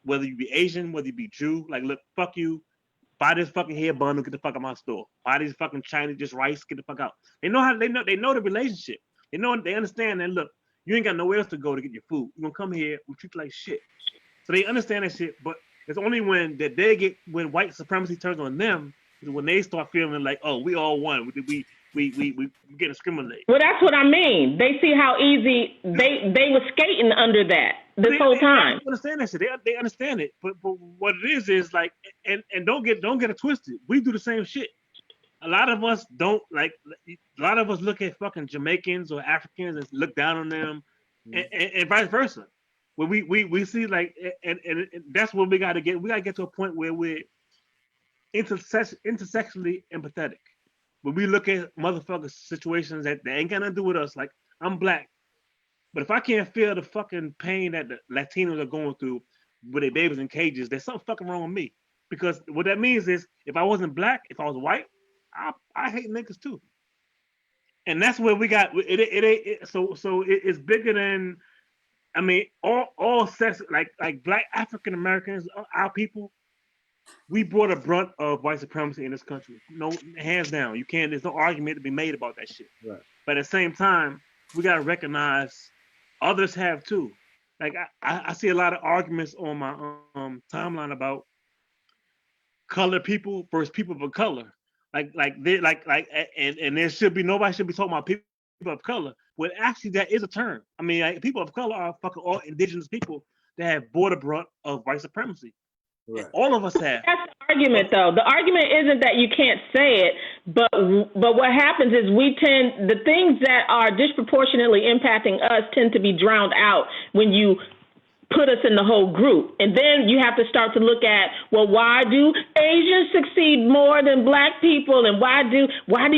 whether you be Asian, whether you be Jew. Like, look, fuck you. Buy this fucking hair bundle, get the fuck out of my store. Buy these fucking Chinese just rice, get the fuck out. They know the relationship. They understand that. Look, you ain't got nowhere else to go to get your food. You gonna come here, we treat you like shit. So they understand that shit. But it's only when white supremacy turns on them, when they start feeling like, oh, we all won, we get discriminated. Well, that's what I mean. They see how easy they were skating under that whole time. They understand that shit. They understand it. But what it is like, and don't get it twisted. We do the same shit. A lot of us don't like. A lot of us look at fucking Jamaicans or Africans and look down on them, and vice versa. Where we see like, and that's what we got to get. We got to get to a point where we're intersectionally empathetic. When we look at motherfuckers situations that ain't got nothing to do with us, like, I'm black, but if I can't feel the fucking pain that the Latinos are going through with their babies in cages, there's something fucking wrong with me. Because what that means is, if I wasn't black, if I was white, I hate niggas too. And that's where we got it. So it's bigger than. I mean, all sex, like Black African Americans, our people, we brought a brunt of white supremacy in this country. No, hands down. You can't. There's no argument to be made about that shit. Right. But at the same time, we gotta recognize others have too. Like I see a lot of arguments on my timeline about colored people versus people of color. And there should be nobody should be talking about people of color. Well, actually, that is a term. I mean, like, people of color are fucking all indigenous people that have bore the brunt of white supremacy. Right. All of us have. That's the argument, though. The argument isn't that you can't say it, but what happens is the things that are disproportionately impacting us tend to be drowned out when you put us in the whole group. And then you have to start to look at, well, why do Asians succeed more than Black people? And why do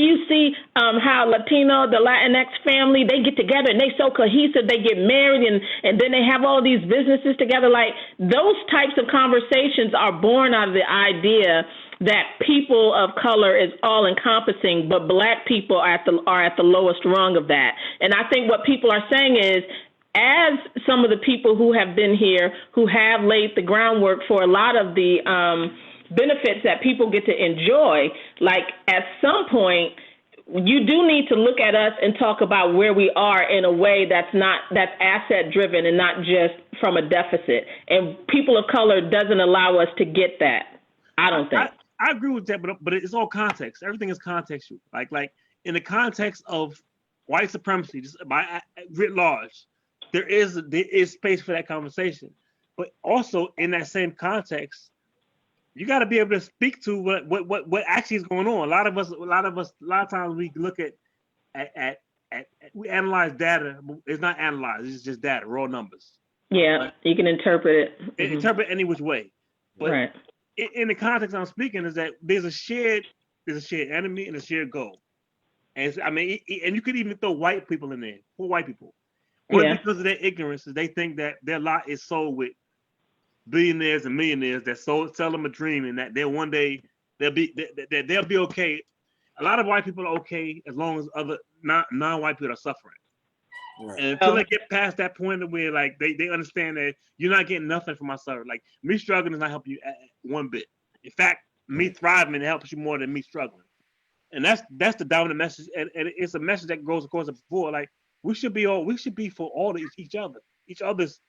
you see how Latino, the Latinx family, they get together and they so cohesive, they get married and then they have all these businesses together. Like, those types of conversations are born out of the idea that people of color is all encompassing, but Black people are at the lowest rung of that. And I think what people are saying is, as some of the people who have been here, who have laid the groundwork for a lot of the benefits that people get to enjoy, like, at some point, you do need to look at us and talk about where we are in a way that's asset driven and not just from a deficit. And people of color doesn't allow us to get that. I don't think. I agree with that, but it's all context. Everything is contextual. Like in the context of white supremacy, just by writ large, there is space for that conversation. But also in that same context, you got to be able to speak to what actually is going on. A lot of times we look at we analyze data. It's not analyzed. It's just data, raw numbers. Yeah, right? You can interpret it. Mm-hmm. Interpret any which way. But right. In the context I'm speaking is that there's a shared enemy and a shared goal. And and you could even throw white people in there. Poor white people. Only because of their ignorance, they think that their lot is sold with billionaires and millionaires that sell them a dream, and that one day they'll be okay. A lot of white people are okay as long as other non-white people are suffering. Right. And until they get past that point where, like, they understand that you're not getting nothing from my service. Like, me struggling does not help you one bit. In fact, me thriving helps you more than me struggling. And that's the dominant message, and it's a message that goes across the board. Like, we should be for all of each other's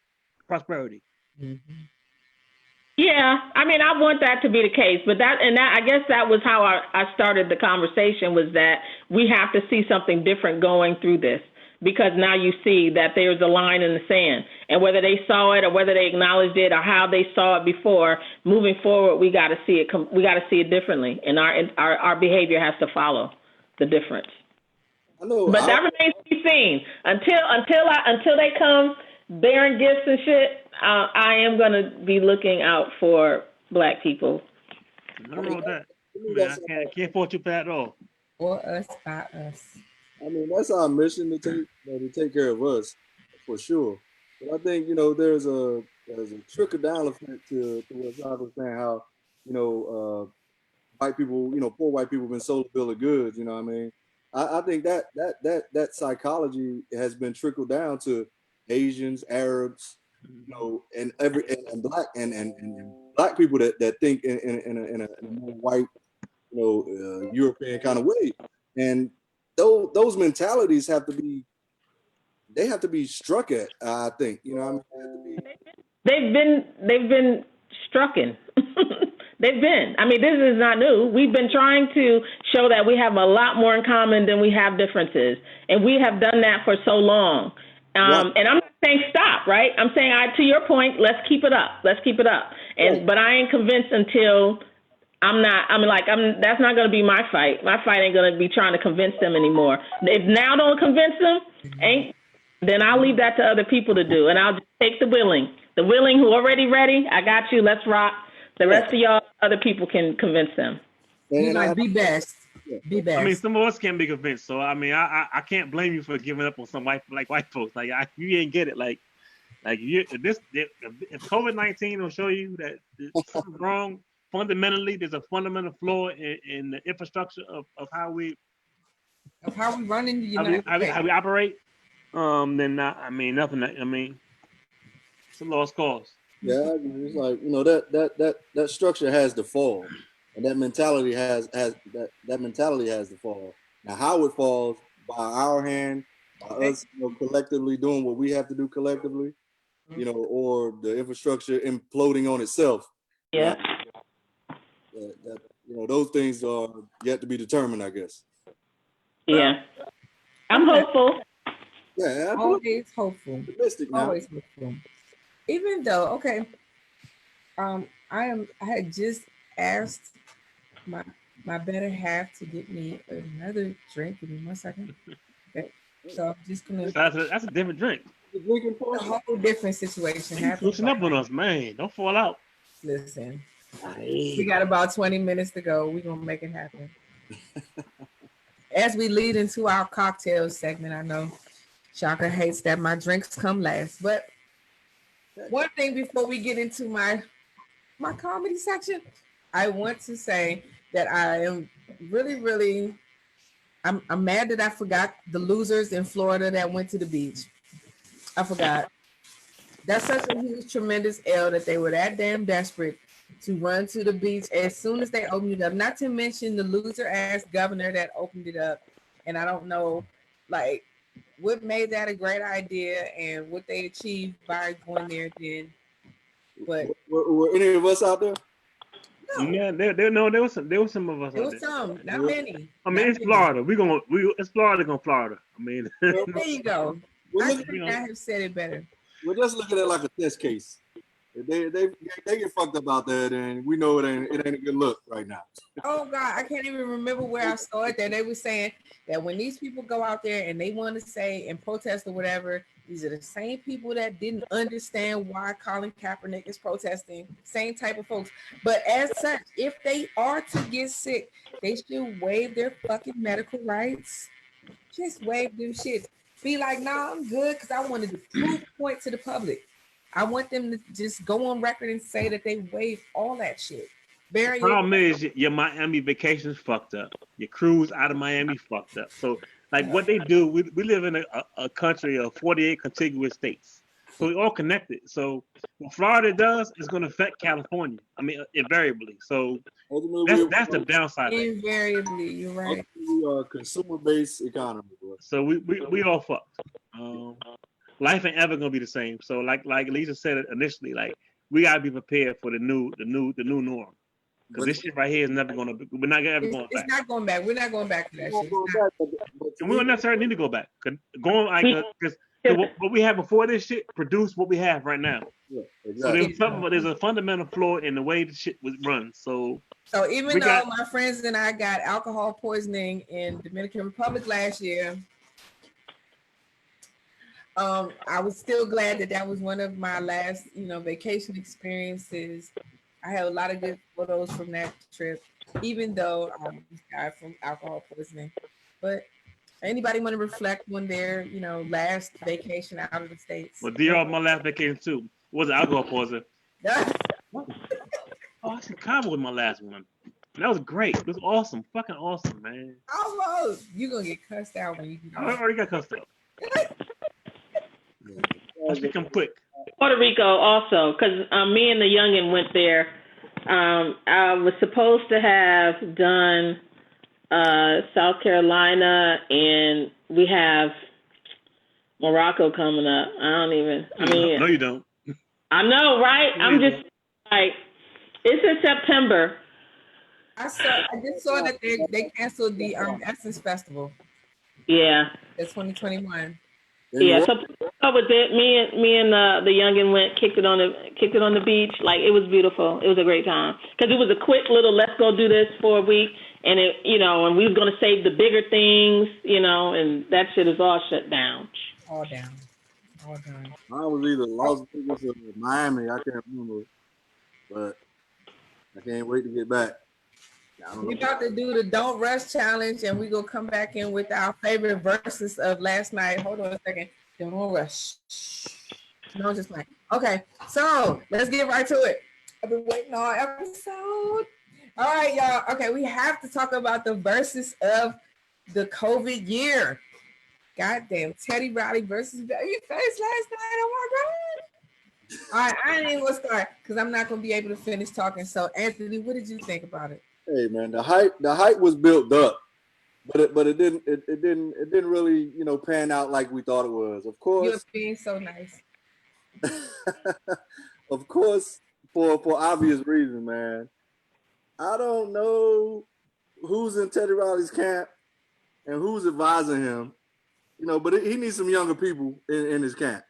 prosperity. Mm-hmm. Yeah, I mean, I want that to be the case, but I guess that was how I started the conversation, was that we have to see something different going through this, because now you see that there's a line in the sand, and whether they saw it or whether they acknowledged it or how they saw it before, moving forward, we got to see it. We got to see it differently, and our behavior has to follow the difference. But that remains to be seen. Until they come bearing gifts and shit, I am going to be looking out for Black people. Nothing wrong with that. I can't fault you for that at all. For us, by us. I mean, that's our mission to take care of us, for sure. But I think, there's a trickle down effect to what John was saying, how, white people, poor white people have been sold a bill of goods. You know what I mean? I think that psychology has been trickled down to Asians, Arabs, and black and Black people that think in a more white, European kind of way. And those mentalities have to be struck at. I think, They've been strucken. They've been. I mean, this is not new. We've been trying to show that we have a lot more in common than we have differences. And we have done that for so long. And I'm not saying stop, right? I'm saying, to your point, let's keep it up. But I ain't convinced until that's not going to be my fight. My fight ain't going to be trying to convince them anymore. If now don't convince them, then I'll leave that to other people to do. And I'll just take the willing who already ready. I got you. Let's rock. The rest of y'all, other people can convince them. And be best. Be best. I mean, some of us can be convinced. So I mean, I can't blame you for giving up on some white folks. Like, you ain't get it. If COVID-19 will show you that something's wrong fundamentally, there's a fundamental flaw in the infrastructure of how we run in the United States, how we operate. Then nothing. I mean, a lost cause. Yeah, it's like, you know, that structure has to fall, and that mentality has mentality has to fall. Now, how it falls by our hand, by us, you know, collectively doing what we have to do collectively, you know, or the infrastructure imploding on itself. Yeah. That, you know, those things are yet to be determined, I guess. Yeah. I'm hopeful. Yeah, always hopeful. Optimistic now. Always hopeful. Even though, okay, I had just asked my better half to get me another drink. Give me 1 second. Okay, so I'm just gonna. That's a different drink. Drinking A whole different situation. You switching up on us, man. Don't fall out. Listen, Aye. we got about 20 minutes to go. We're gonna make it happen. As we lead into our cocktail segment, I know Shaka hates that my drinks come last, but one thing before we get into my comedy section, I want to say that I am really I'm mad that I forgot the losers in Florida that went to the beach. I forgot. That's such a huge, tremendous L that they were that damn desperate to run to the beach as soon as they opened it up. Not to mention the loser ass governor that opened it up. And I don't know, like, what made that a great idea and what they achieved by going there then. But were any of us out there? No. Yeah, there was some of us. There out was there. some, not many. I mean, it's Florida. It's Florida gonna Florida. I mean, there you go. I could not have said it better. We're just looking at it like a test case. They get fucked up out there, and we know it ain't a good look right now. Oh God, I can't even remember where I saw it. That they were saying that when these people go out there and they want to say and protest or whatever, these are the same people that didn't understand why Colin Kaepernick is protesting. Same type of folks. But as such, if they are to get sick, they should waive their fucking medical rights. Just waive them shit. Be like, nah, I'm good because I wanted to prove a point to the public. I want them to just go on record and say that they waived all that shit. The problem is your Miami vacation's fucked up. Your cruise out of Miami fucked up. So, like, what they do, we live in a country of 48 contiguous states. So we all connected. So what Florida does is going to affect California. I mean, invariably. So that's the downside. Invariably, you're right. We are a consumer-based economy. Bro. So we all fucked. Life ain't ever gonna be the same. So like Lisa said it initially, like we gotta be prepared for the new norm. Because this shit right here is never gonna. We're not ever going back. It's not going back. We're not going back to that shit. And we don't necessarily need to go back. Because what we had before this shit produced what we have right now. Yeah, exactly. So there's a fundamental flaw in the way the shit was run. So even though my friends and I got alcohol poisoning in Dominican Republic last year, I was still glad that was one of my last, vacation experiences. I have a lot of good photos from that trip, even though I died from alcohol poisoning. But anybody want to reflect on their, last vacation out of the States? Well, my last vacation too was alcohol poisoning. I said Cabo was my last one. That was great. It was awesome. Fucking awesome, man. Almost. You're going to get cussed out when you do that. I already got cussed out. Let's become quick. Puerto Rico also, because me and the youngin went there. I was supposed to have done South Carolina, and we have Morocco coming up. No, you don't. I know, right? I'm just like, it's in September. I just saw that they canceled the Essence Festival. Yeah. It's 2021. Yeah, so with it, me and the youngin went, kicked it on the beach. Like, it was beautiful. It was a great time because it was a quick little let's go do this for a week, and and we was gonna save the bigger things, and that shit is all shut down. All down. Mine was either Las Vegas or Miami. I can't remember, but I can't wait to get back. We're about to do the Don't Rush Challenge, and we're going to come back in with our favorite verses of last night. Hold on a second. Don't rush. No, just like, okay, so let's get right to it. I've been waiting all episode. All right, y'all. Okay, we have to talk about the verses of the COVID year. Goddamn, Teddy Riley versus Babyface last night. Oh, my God. All right, I ain't even gonna start because I'm not gonna be able to finish talking. So, Anthony, what did you think about it? Hey man, the hype was built up, but it didn't really pan out like we thought it was. Of You're course, being so nice. of course, for obvious reasons, man. I don't know who's in Teddy Riley's camp and who's advising him, but he needs some younger people in his camp.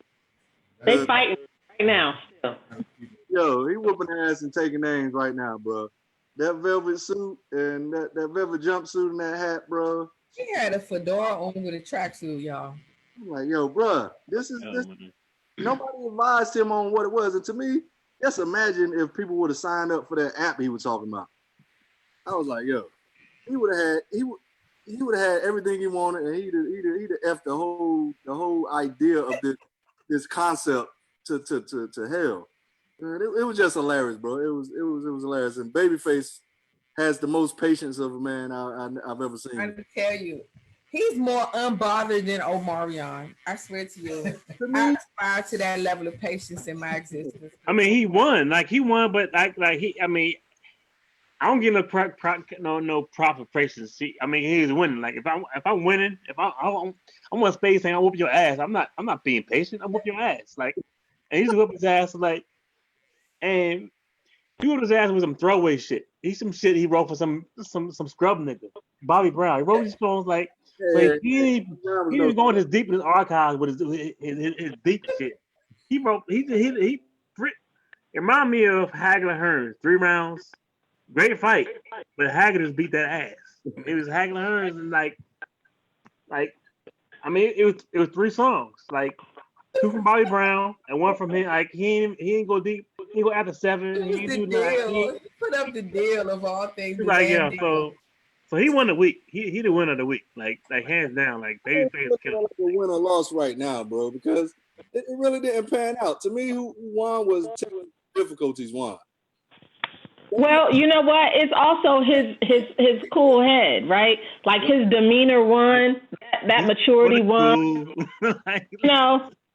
They fighting right now still. Yo, he whooping ass and taking names right now, bro. That velvet suit and that velvet jumpsuit and that hat, bro. He had a fedora on with a tracksuit, y'all. I'm like, yo, bro, this. Nobody advised him on what it was, and to me, just imagine if people would have signed up for that app he was talking about. I was like, yo, he would have had everything he wanted, and he'd have effed the whole idea of this concept to hell. It was just hilarious, bro. It was hilarious, and Babyface has the most patience of a man I've ever seen. I tell you, he's more unbothered than Omarion. I swear to you, I aspire to that level of patience in my existence. I mean, he won, but I don't give no proper patience. See, I mean, he's winning. Like if I'm winning, I'm on space saying I whoop your ass. I'm not being patient. I'm whoop your ass. Like, and he's whooping his ass like. And he whooped his ass with some throwaway shit. He's some shit he wrote for some scrub nigga, Bobby Brown. He wrote these songs like so he didn't go into deep in his archives with his deep shit. He remind me of Hagler Hearns, 3 rounds, great fight, but Hagler just beat that ass. It was Hagler Hearns and like I mean it was 3 songs like. 2 from Bobby Brown and 1 from him. Like he ain't go deep. He go after 7. He do he put up the deal of all things. Like so he won the week. He the winner of the week. Like hands down. Like Babyface killed. Like a win or loss right now, bro, because it really didn't pan out. To me, who won was difficulties won. Well, you know what? It's also his cool head, right? Like his demeanor won, that maturity won.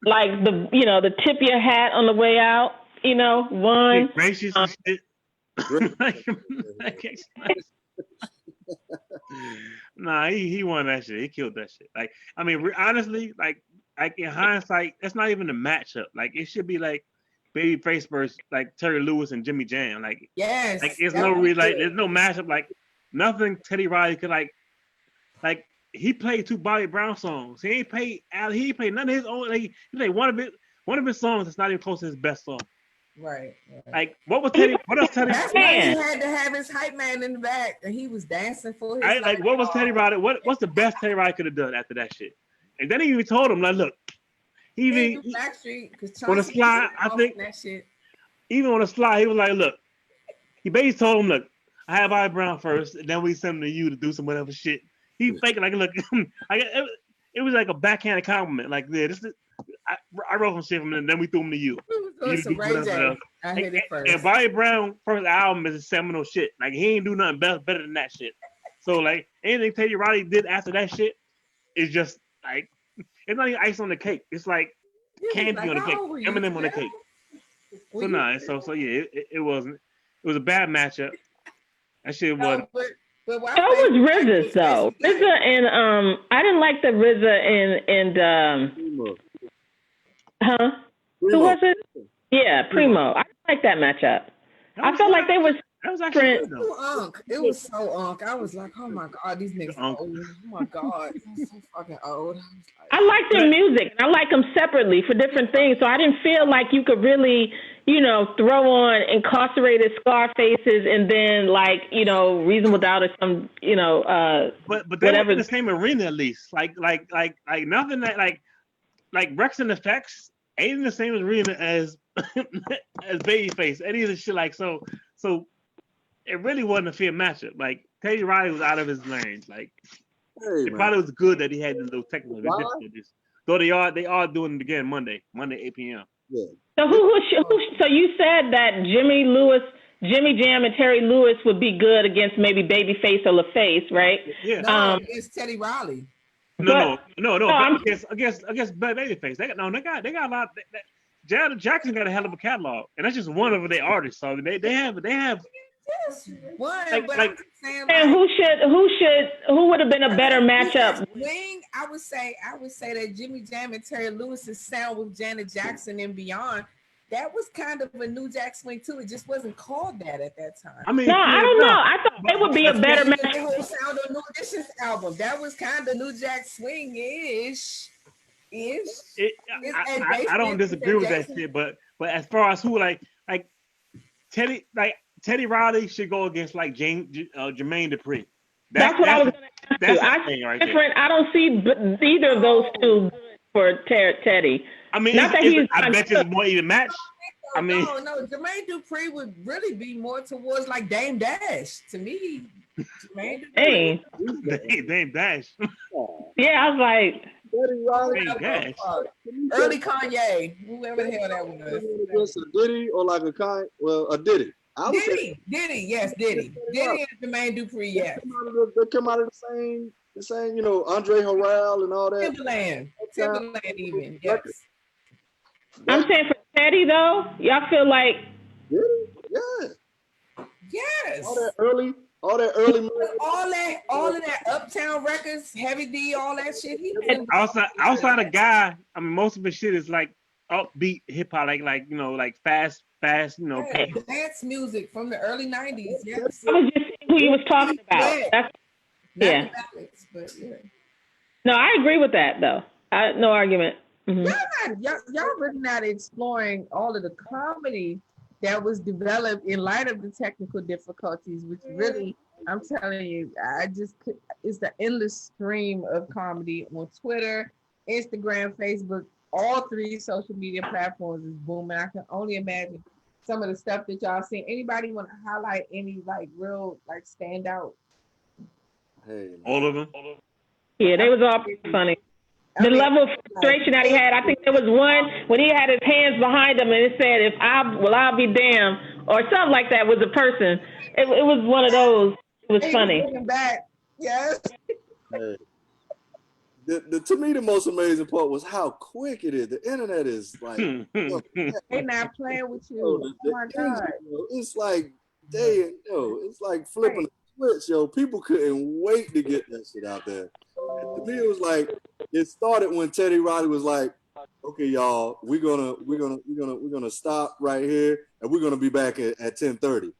Like the tip your hat on the way out, won. Gracious shit. Nah, he won that shit. He killed that shit. Like, I mean, honestly, like in hindsight, that's not even a matchup. Like, it should be like Babyface versus like Terry Lewis and Jimmy Jam. Like, yes, like it's no really like there's no matchup. Like nothing Teddy Riley could like. He played 2 Bobby Brown songs. He ain't played none of his own. Like, he played one of his songs that's not even close to his best song. Right. Like what was Teddy? What else Teddy? That's why he had to have his hype man in the back, and he was dancing for his. Like what was Teddy Riley? What's the best Teddy Riley could have done after that shit? And then he even told him like, look, he on the slide. I think that shit. Even on the slide, he was like, look. He basically told him, look, I have Bobby Brown first, and then we send him to you to do some whatever shit. He faking like, look, it was like a backhanded compliment. Like, yeah, I wrote some shit from him, and then we threw him to you. I hit it first. And Bobby Brown first album is a seminal shit. Like, he ain't do nothing better than that shit. So, like, anything Teddy Riley did after that shit is just like, it's not even ice on the cake. It's like candy on the cake, M&M on the cake. So nah, so yeah, it wasn't. It was a bad matchup. That shit wasn't. That was RZA's though. RZA and I didn't like the RZA and Primo. Who was it? Yeah, Primo. I didn't like that matchup. I felt like they was actually good, it was so unk. I was like, oh my god, these niggas are old. Oh my god, they're so fucking old. I like their music and I like them separately for different things. So I didn't feel like you could really, throw on Incarcerated Scarfaces and then like, Reasonable Doubt or some, but they were in the same arena at least. Like nothing that like Rex and Effects ain't in the same arena as as Babyface. Any of this shit like so it really wasn't a fair matchup. Like Teddy Riley was out of his lane. Like it probably was good that he had those technical difficulties. Though they are doing it again Monday 8 p.m. Yeah. So who? So you said that Jimmy Jam, and Terry Lewis would be good against maybe Babyface or LaFace, right? Yeah. No, against Teddy Riley. No. Against Babyface. They got a lot. Janet Jackson got a hell of a catalog, and that's just one of their artists. So they have Yes, one. Like- but like- I'm just saying, And who would have been a better matchup? Swing, I would say that Jimmy Jam and Terry Lewis's sound with Janet Jackson and beyond, that was kind of a New Jack Swing too. It just wasn't called that at that time. I mean, No, I don't know. I thought they would be a better The matchup. whole sound of New Edition's album, that was kind of New Jack Swing-ish. I don't disagree with that shit, but as far as who like Teddy Riley should go against like Jermaine Dupri. That's what I was going to ask you. That's the thing right there. I don't see either of those two for Teddy. I mean, Not that I bet you it's more even match. I mean, no, Jermaine Dupri would really be more towards like Dame Dash to me. Jermaine Dupri. Hey. Dame Dash. Yeah, I was like, Dame Dash. Early Kanye, whoever the hell that was. A Diddy or like a Kanye? Well, a Diddy. Diddy, yes, Diddy. Diddy and Jermaine Dupri, yes. They come out of the same, Andre Harrell and all that. Timberland even, yes. I'm saying for Teddy though, y'all feel like Yeah. Yes. All that early all of that Uptown Records, Heavy D, all that shit. Outside of Guy, I mean, most of his shit is like upbeat hip hop, like fast, dance music from the early 90s. Yes. I was just who you was talking about. Yeah. No, I agree with that though. No argument. Mm-hmm. Y'all really not exploring all of the comedy that was developed in light of the technical difficulties, which really, I'm telling you, it's the endless stream of comedy on Twitter, Instagram, Facebook, all three social media platforms is booming. I can only imagine some of the stuff that y'all seen. Anybody want to highlight any like real like standout? Hey, all of them. Yeah, they was all pretty funny. The level of frustration that he had, I think there was one when he had his hands behind him and it said, I'll be damned, or something like that was a person. It was one of those. It was funny. Back. Yes. Hey. To me, the most amazing part was how quick it is. The internet is like, they not playing with you. Oh my God. It's like, it's like flipping a switch, yo. People couldn't wait to get that shit out there. And to me, it was like, it started when Teddy Riley was like, okay, y'all, we're gonna stop right here and we're gonna be back at 10:30.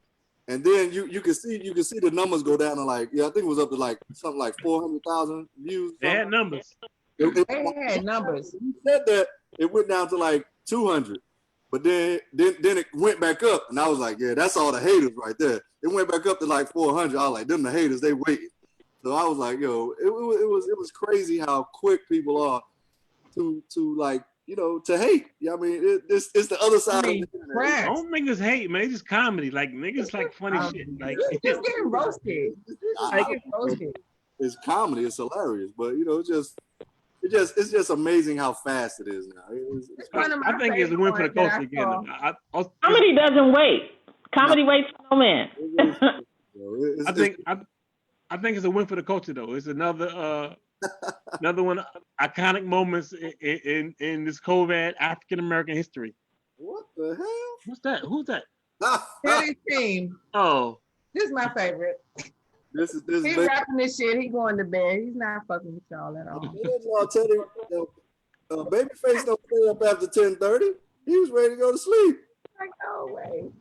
And then you can see the numbers go down to like, I think it was up to like something like 400,000 views. They had numbers. They had numbers. You said that it went down to like 200, but then it went back up, and I was like, yeah, that's all the haters right there. It went back up to like 400. I was like, them the haters, they waiting. So I was like, yo, it was crazy how quick people are to like, to hate. Yeah, I mean, it's the other side of the internet. Don't niggas hate, man. It's just comedy. Like niggas like funny shit. Like just getting roasted. It's comedy. It's hilarious, but it's just amazing how fast it is now. I think it's a win for the culture again. Comedy doesn't wait. Comedy waits for no man. I think it's a win for the culture though. It's another one iconic moments in this COVID African American history. What the hell? What's that? Who's that? Teddy's team. Oh, this is my favorite. This He rapping this shit. He going to bed. He's not fucking with y'all at all. I'll tell you, Babyface don't stay up after 10:30. He was ready to go to sleep. Like, oh wait.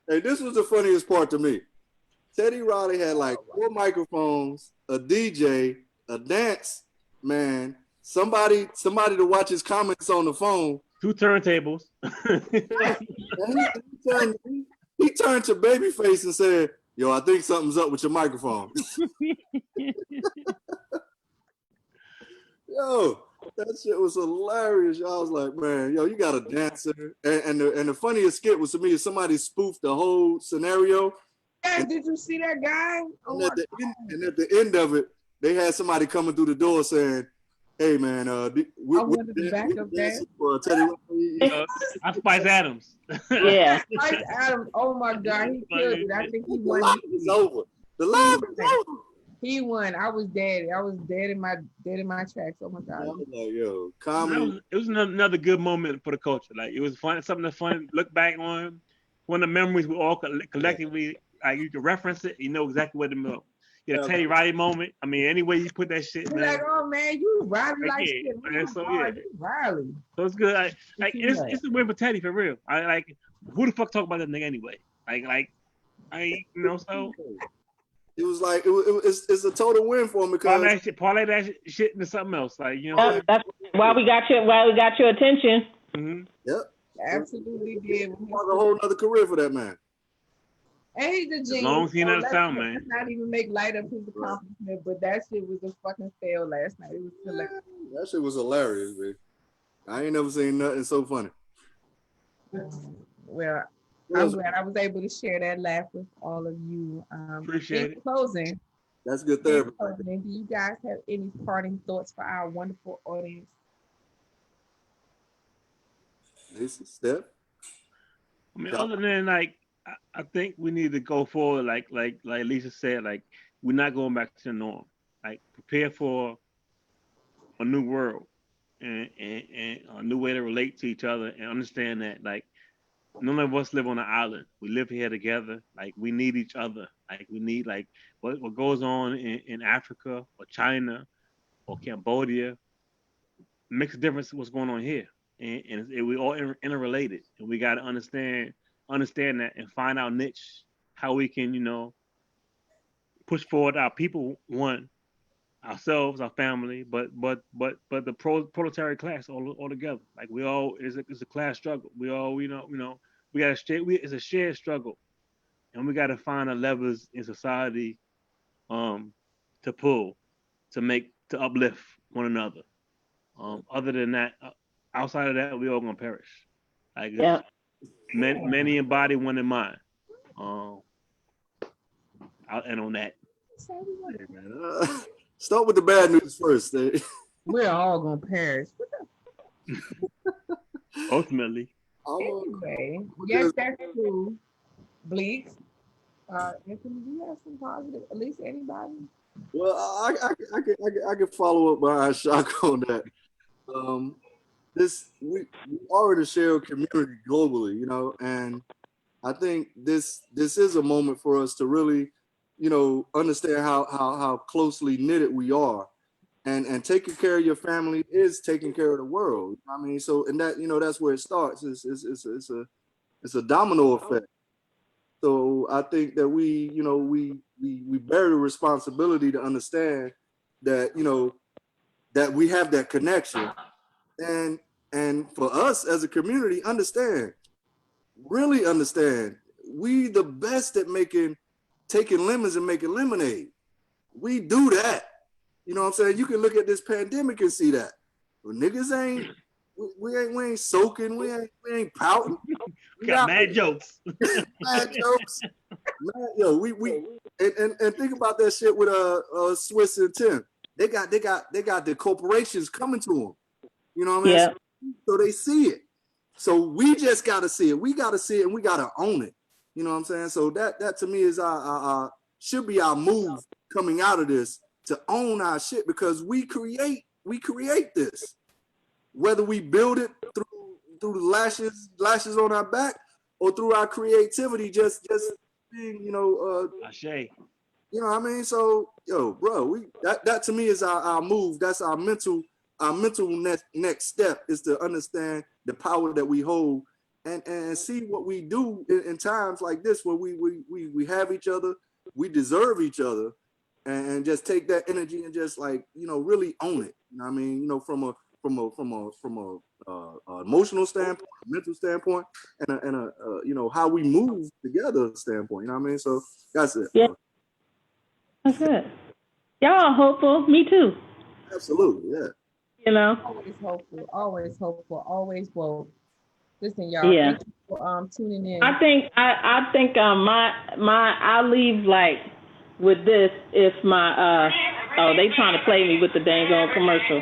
And this was the funniest part to me. Teddy Riley had like 4 microphones, a DJ, a dance man, somebody to watch his comments on the phone. 2 turntables. He turned to Babyface and said, yo, I think something's up with your microphone. Yo, that shit was hilarious. I was like, man, yo, you got a dancer. And the funniest skit was to me is somebody spoofed the whole scenario. Yeah, did you see that guy? And at the end of it, they had somebody coming through the door saying, hey man, I Spice Adams. Yeah. Spice Adams, oh my God, he killed it. I think he won. The live is over. The live is over. He won. I was dead. I was dead in my tracks. Oh my God. I was like, yo, comedy. It was another good moment for the culture. Like it was fun, something that's fun. Look back on one of the memories we all collectively. Like you can reference it, you know exactly what the middle. Yeah, Teddy Riley moment. I mean, any way you put that shit, You're man. like, oh man, you Riley like yeah, shit. Man, so yeah, You Riley. so it's good. It's a win for Teddy for real. I like who the fuck talk about that nigga anyway? So. It was like it's a total win for him because parlay that shit into something else. Like you know, that's why we got your attention. Mm-hmm. Yep, absolutely did. A whole other career for that man. And he's a genius. As long as he knows sound, man. Let's not even make light of his accomplishment, but that shit was a fucking fail last night. It was hilarious. That shit was hilarious, man. I ain't never seen nothing so funny. Well, I'm glad I was able to share that laugh with all of you. Appreciate it. Closing. That's good therapy. Do you guys have any parting thoughts for our wonderful audience? Lisa, Steph? I mean, other than I think we need to go forward, like Lisa said, like we're not going back to the norm. Like prepare for a new world and a new way to relate to each other and understand that like none of us live on an island. We live here together. Like we need each other. Like we need like what goes on in Africa or China or Cambodia makes a difference to what's going on here. And we all interrelated. And we got to understand that and find our niche, how we can, push forward our people, one, ourselves, our family, but the proletariat class all together. Like we all it's a class struggle. We all we got to share. It's a shared struggle, and we got to find the levers in society, to pull, to uplift one another. Other than that, outside of that, we all gonna perish. Like many in body, one in mind. I'll end on that. Start with the bad news first. We're all gonna perish. Ultimately. Anyway, yes, that's true. Bleak. Anthony, do you have some positive? At least anybody? Well, I can follow up by Shock on that. We are the shared community globally, and I think this is a moment for us to really, understand how closely knitted we are, and taking care of your family is taking care of the world. I mean, so and that that's where it starts. It's a domino effect. So I think that we bear the responsibility to understand that that we have that connection, and for us as a community, really understand, we the best at taking lemons and making lemonade. We do that. You know what I'm saying? You can look at this pandemic and see that. Well, niggas we ain't soaking, we ain't pouting. We got mad jokes. Mad jokes. We and think about that shit with Swiss and Tim. They got the corporations coming to them. You know what I mean? Yeah. So they see it. So we just gotta see it. We gotta see it and we gotta own it. You know what I'm saying? So that to me is our should be our move coming out of this, to own our shit, because we create this. Whether we build it through the lashes on our back or through our creativity, just being, You know what I mean? So, bro, that to me is our move. That's our mental next step, is to understand the power that we hold and see what we do in times like this, where we have each other, we deserve each other, and just take that energy and just really own it. You know what I mean? From a emotional standpoint, mental standpoint, and a how we move together standpoint. You know what I mean? So that's it. Yeah, that's it. Y'all are hopeful. Me too. Absolutely, yeah. Always hopeful, always woke. Listen, y'all. Yeah. Thank you for tuning in. I think I'll leave with this. If my they trying to play me with the dang on commercial.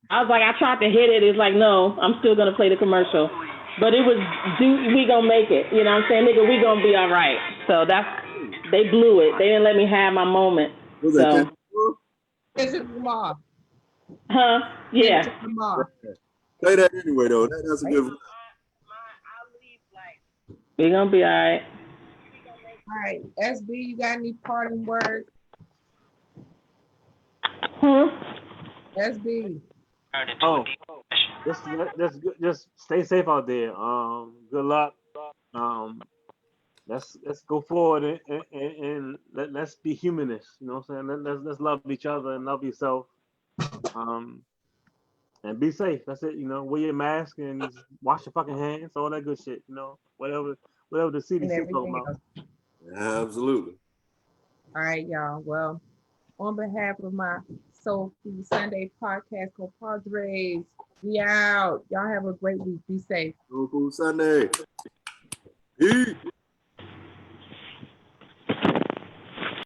I was like, I tried to hit it. It's like, no, I'm still gonna play the commercial. But it was, we gonna make it. You know what I'm saying, nigga? We gonna be all right. So they blew it. They didn't let me have my moment. Was So, that Kendrick Lamar. huh? Yeah. Kendrick Lamar. play that anyway though? That's a good one. We're gonna be all right. All right, SB, you got any parting words? SB. Oh, just stay safe out there. Good luck. Let's go forward and let's be humanists. You know what I'm saying? Let's love each other and love yourself. And be safe. That's it. You know, wear your mask and wash your fucking hands. All that good shit. You know, whatever the And CDC talking everything about. else. Absolutely. All right, y'all. Well, on behalf of my Soul Food Sunday podcast, compadres, we out. Y'all have a great week. Be safe. Soul Food Sunday. Peace.